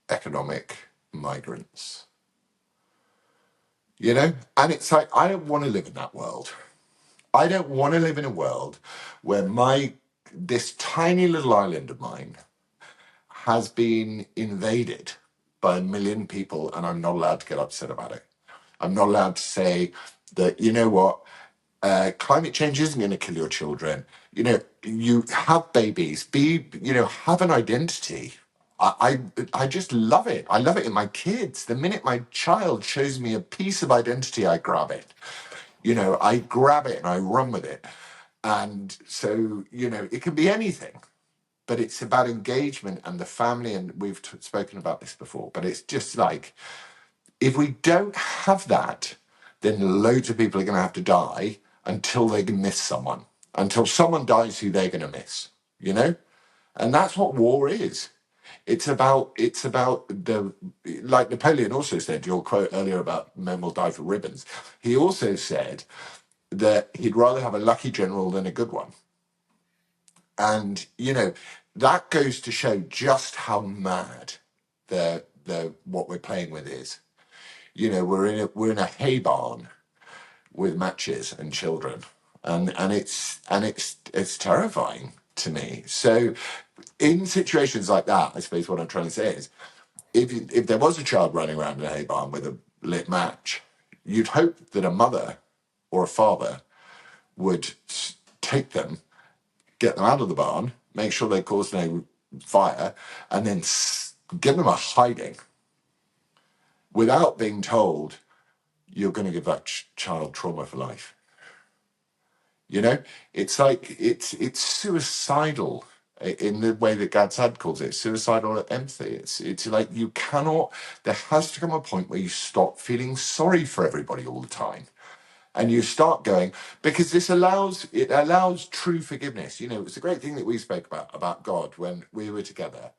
economic migrants. And it's like, I don't want to live in that world. I don't want to live in a world where this tiny little island of mine has been invaded by a million people, and I'm not allowed to get upset about it. I'm not allowed to say that, what, climate change isn't going to kill your children. You have babies, have an identity. I just love it. I love it in my kids. The minute my child shows me a piece of identity, I grab it. I grab it and I run with it. And so, it can be anything, but it's about engagement and the family. And we've spoken about this before, but it's just like, if we don't have that, then loads of people are going to have to die until they can miss someone, until someone dies who they're going to miss, And that's what war is. It's about the, like Napoleon also said, your quote earlier about men will die for ribbons. He also said that he'd rather have a lucky general than a good one. And, that goes to show just how mad the what we're playing with is. We're in a hay barn with matches and children, and it's terrifying to me. So in situations like that, I suppose what I'm trying to say is, if there was a child running around in a hay barn with a lit match, you'd hope that a mother or a father would take them, get them out of the barn, make sure they cause no fire, and then give them a hiding without being told you're going to give that child trauma for life. You know, it's like it's suicidal in the way that Gadsad calls it, suicidal empathy. It's like you cannot. There has to come a point where you stop feeling sorry for everybody all the time, and you start going, because this allows true forgiveness. You know, it's a great thing that we spoke about God when we were together.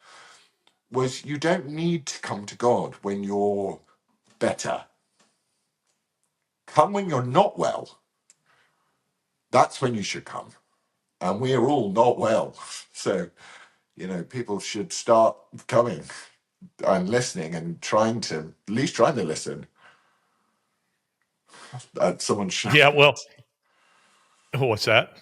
Was you don't need to come to God when you're better. Come when you're not well. That's when you should come. And we are all not well. So, you know, people should start coming and listening and at least trying to listen. Someone should. Yeah, well, what's that?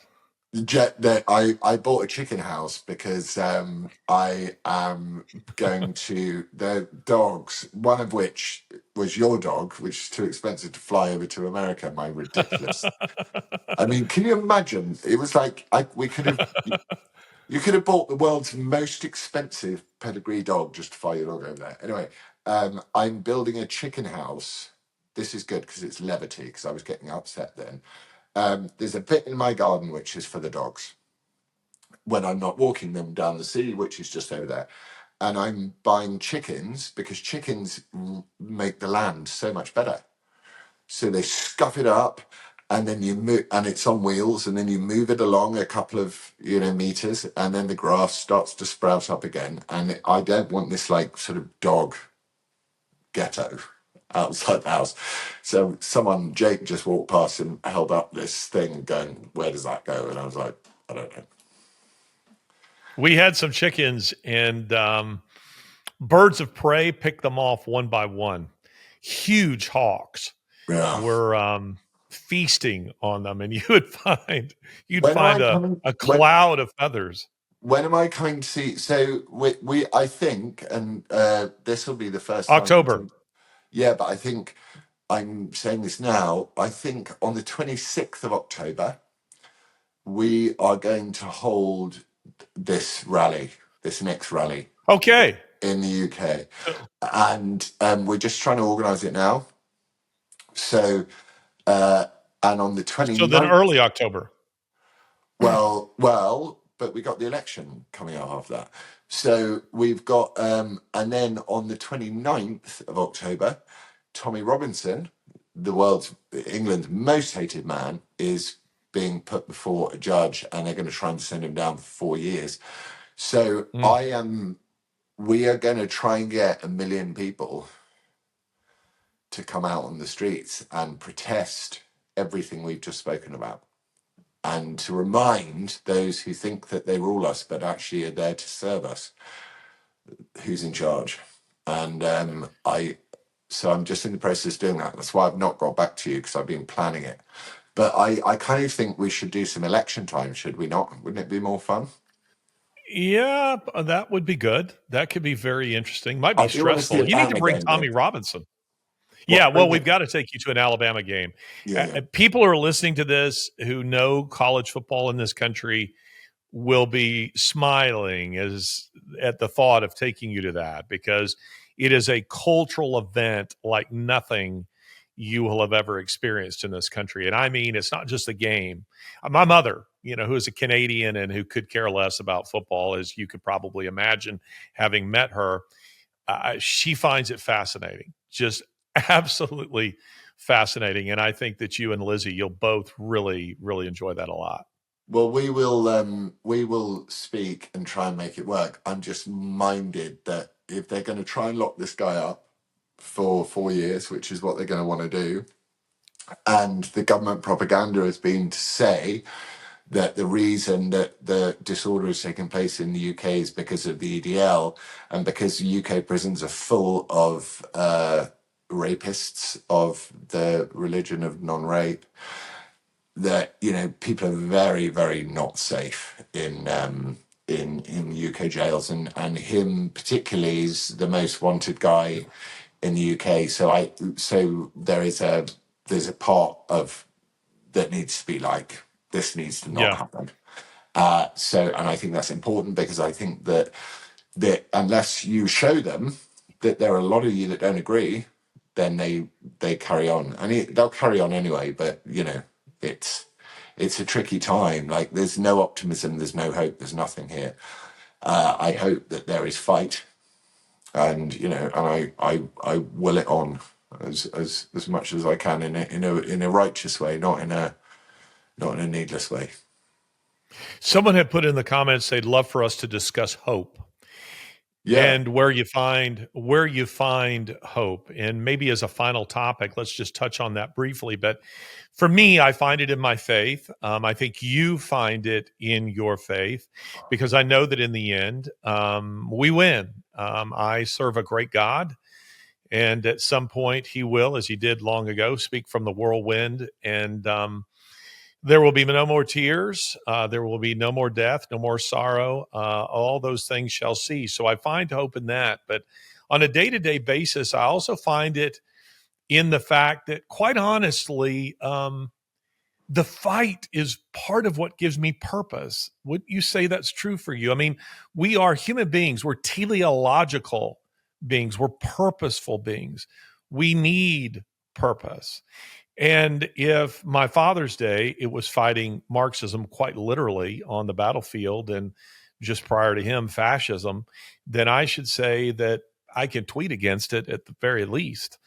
That I bought a chicken house because I am going to the dogs, one of which was your dog, which is too expensive to fly over to America. My ridiculous. I mean, can you imagine? It was like we could have. You could have bought the world's most expensive pedigree dog just to fly your dog over there. Anyway, I'm building a chicken house. This is good because it's levity, because I was getting upset then. There's a bit in my garden which is for the dogs when I'm not walking them down the sea, which is just over there. And I'm buying chickens because chickens make the land so much better. So they scuff it up, and then you move, and it's on wheels, and then you move it along a couple of meters, and then the grass starts to sprout up again. And I don't want this like sort of dog ghetto outside the house. So Jake just walked past and held up this thing going, where does that go? And I was like, I don't know. We had some chickens, and birds of prey picked them off one by one. Huge hawks were feasting on them, and you'd find a cloud of feathers. When am I coming to see? So we I think, and this will be the first October. Yeah, but I think I'm saying this now. I think on the 26th of October, we are going to hold this next rally. Okay. In the UK. And we're just trying to organise it now. So, and on the 29th... So then early October. Well, but we got the election coming out after that. So we've got... and then on the 29th of October, Tommy Robinson, England's most hated man, is being put before a judge, and they're going to try and send him down for 4 years. So we are going to try and get 1 million people to come out on the streets and protest everything we've just spoken about, and to remind those who think that they rule us but actually are there to serve us, who's in charge. And so I'm just in the process of doing that. That's why I've not got back to you, because I've been planning it. But I kind of think we should do some election time, should we not? Wouldn't it be more fun? Yeah, that would be good. That could be very interesting. Might be stressful. You need to bring Tommy Robinson. Yeah, well, we've got to take you to an Alabama game. Yeah. People are listening to this who know college football in this country will be smiling at the thought of taking you to that, because it is a cultural event like nothing you will have ever experienced in this country. And I mean, it's not just a game. My mother, who is a Canadian and who could care less about football, as you could probably imagine, having met her, she finds it fascinating, just absolutely fascinating. And I think that you and Lizzie, you'll both really, really enjoy that a lot. Well, we will speak and try and make it work. I'm just minded that if they're going to try and lock this guy up for 4 years, which is what they're going to want to do, and the government propaganda has been to say that the reason that the disorder is taking place in the UK is because of the EDL, and because the UK prisons are full of rapists of the religion of non-rape, that people are very, very not safe in UK jails, and him particularly is the most wanted guy in the UK. So there's a part of that needs to be like, this needs to not Yeah. happen. And I think that's important, because I think that unless you show them that there are a lot of you that don't agree, then they carry on, and they'll carry on anyway. But it's a tricky time. Like, there's no optimism, there's no hope, there's nothing here. I hope that there is fight, and I will it on as much as I can in a righteous way, not in a needless way. Someone had put in the comments they'd love for us to discuss hope Yeah, and where you find hope. And maybe as a final topic, let's just touch on that briefly. But for me, I find it in my faith. I think you find it in your faith, because I know that in the end, we win. I serve a great God, and at some point, He will, as He did long ago, speak from the whirlwind, and there will be no more tears. There will be no more death, no more sorrow. All those things shall cease. So I find hope in that. But on a day-to-day basis, I also find it in the fact that, quite honestly, the fight is part of what gives me purpose. Would you say that's true for you? I mean, we are human beings. We're teleological beings. We're purposeful beings. We need purpose. And if my Father's Day, it was fighting Marxism quite literally on the battlefield, and just prior to him, fascism, then I should say that I can tweet against it at the very least.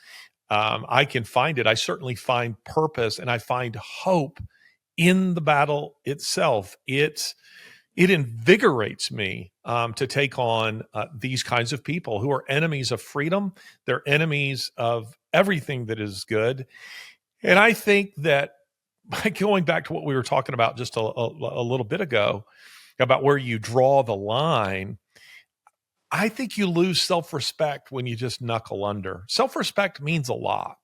I can find it. I certainly find purpose, and I find hope in the battle itself. It invigorates me to take on these kinds of people who are enemies of freedom. They're enemies of everything that is good. And I think that, going back to what we were talking about just a little bit ago, about where you draw the line, I think you lose self-respect when you just knuckle under. Self-respect means a lot.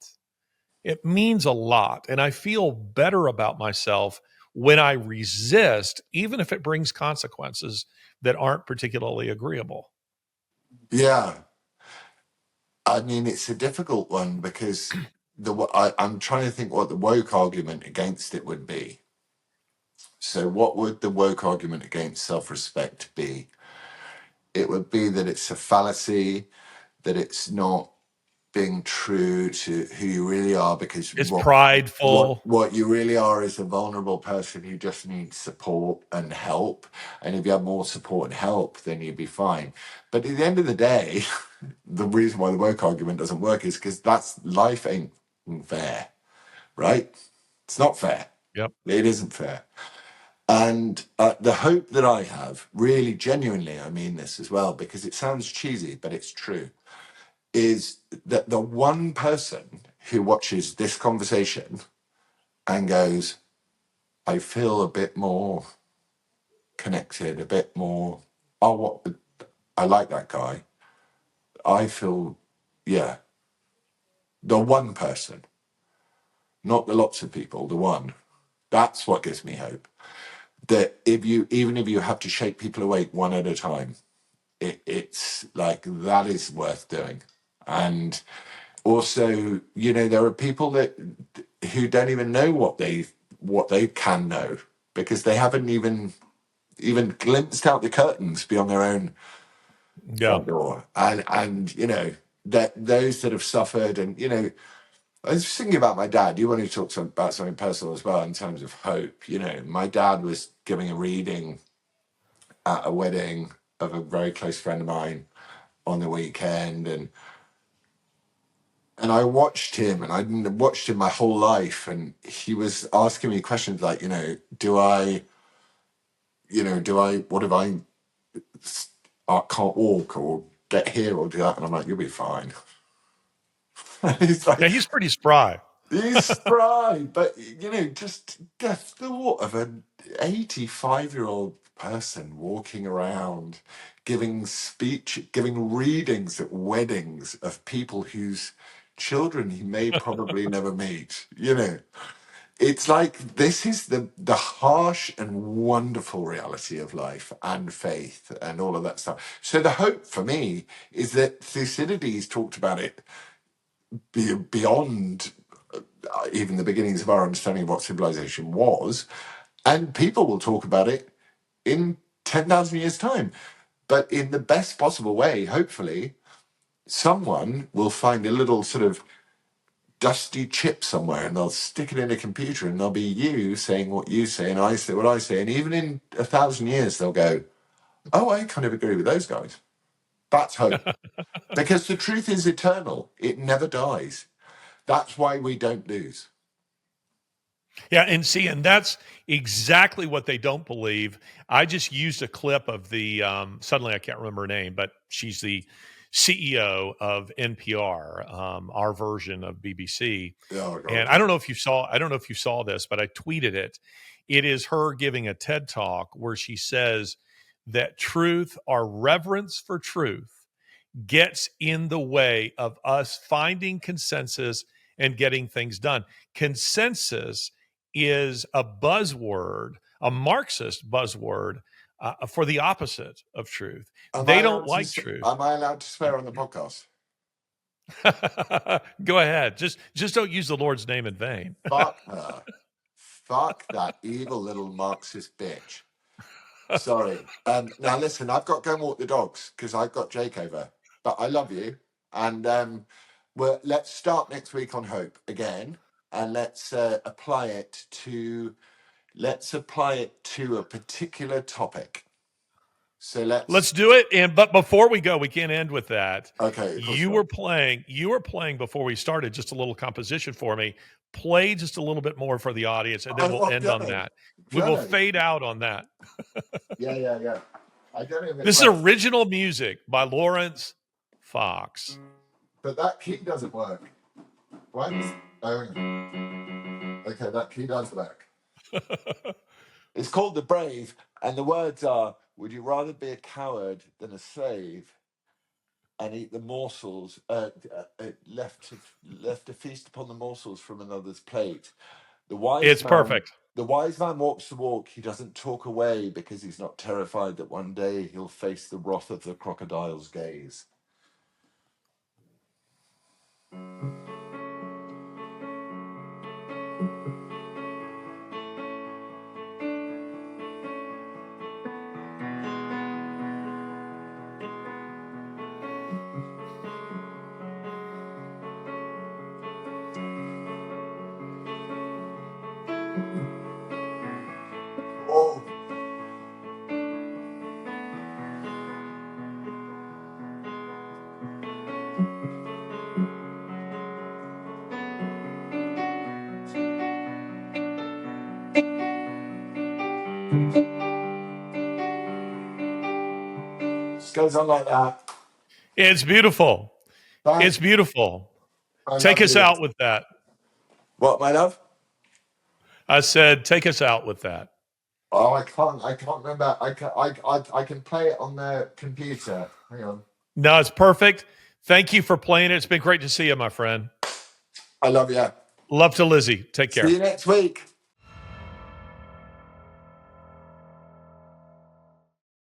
It means a lot. And I feel better about myself when I resist, even if it brings consequences that aren't particularly agreeable. yeah. I mean, it's a difficult one, because I'm trying to think what the woke argument against it would be. So, what would the woke argument against self-respect be? It would be that it's a fallacy, that it's not being true to who you really are, because It's what prideful. what you really are is a vulnerable person who just needs support and help. And if you have more support and help, then you'd be fine. But at the end of the day, the reason why the woke argument doesn't work is because life ain't fair, right? It's not fair. Yep. It isn't fair. And the hope that I have, really genuinely, I mean this as well, because it sounds cheesy, but it's true, is that the one person who watches this conversation and goes, I feel a bit more connected, a bit more, oh, what, I like that guy. I feel, yeah, the one person, not the lots of people, the one. That's what gives me hope. That even if you have to shake people awake one at a time, it's like, that is worth doing. And also, there are people who don't even know what they can know, because they haven't even glimpsed out the curtains beyond their own Yeah. front door. And that those that have suffered, and I was thinking about my dad. You want to talk about something personal as well in terms of hope. My dad was giving a reading at a wedding of a very close friend of mine on the weekend, and I watched him, and I'd watched him my whole life, and he was asking me questions like, what if I can't walk or get here or do that? And I'm like, you'll be fine. He's like, Yeah, he's pretty spry. he's spry, but just the thought of an 85-year-old person walking around giving readings at weddings of people whose children he may probably never meet. You know, it's like this is the harsh and wonderful reality of life and faith and all of that stuff. So the hope for me is that Thucydides talked about it beyond even the beginnings of our understanding of what civilization was, and people will talk about it in 10,000 years' time, but in the best possible way. Hopefully, someone will find a little sort of dusty chip somewhere and they'll stick it in a computer and there'll be you saying what you say and I say what I say. And even in 1,000 years, they'll go, oh, I kind of agree with those guys. That's hope. Because the truth is eternal. It never dies. That's why we don't lose. Yeah, and that's exactly what they don't believe. I just used a clip of the suddenly I can't remember her name, but she's the CEO of NPR, our version of BBC. Oh, And God. I don't know if you saw this, but I tweeted it. It is her giving a TED talk where she says that truth, our reverence for truth, gets in the way of us finding consensus and getting things done. Consensus is a buzzword, a Marxist buzzword for the opposite of truth. They don't like truth. Am I allowed to swear on the podcast? Go ahead. Just don't use the Lord's name in vain. Fuck her. Fuck that evil little Marxist bitch. Sorry. Now listen, I've got to go and walk the dogs because I've got Jake over. But I love you, and let's start next week on hope again, and let's apply it to a particular topic. So let's do it. But before we go, we can't end with that. Okay. You were playing before we started just a little composition for me. Play just a little bit more for the audience, and then we'll end on that. We will fade out on that. Yeah. I don't know if this is original music by Laurence Fox. But that key doesn't work. What? Oh, okay, that key does work. It's called The Brave, and the words are, would you rather be a coward than a slave and eat the morsels, left to feast upon the morsels from another's plate? Perfect. The wise man walks the walk. He doesn't talk away because he's not terrified that one day he'll face the wrath of the crocodile's gaze. Oh. Just goes on like that. It's beautiful. Thanks. It's beautiful. Take us out with that. What, my love? I said, take us out with that. Oh, I can't remember. I can play it on the computer. Hang on. No, it's perfect. Thank you for playing it. It's been great to see you, my friend. I love you. Love to Lizzie. Take care. See you next week.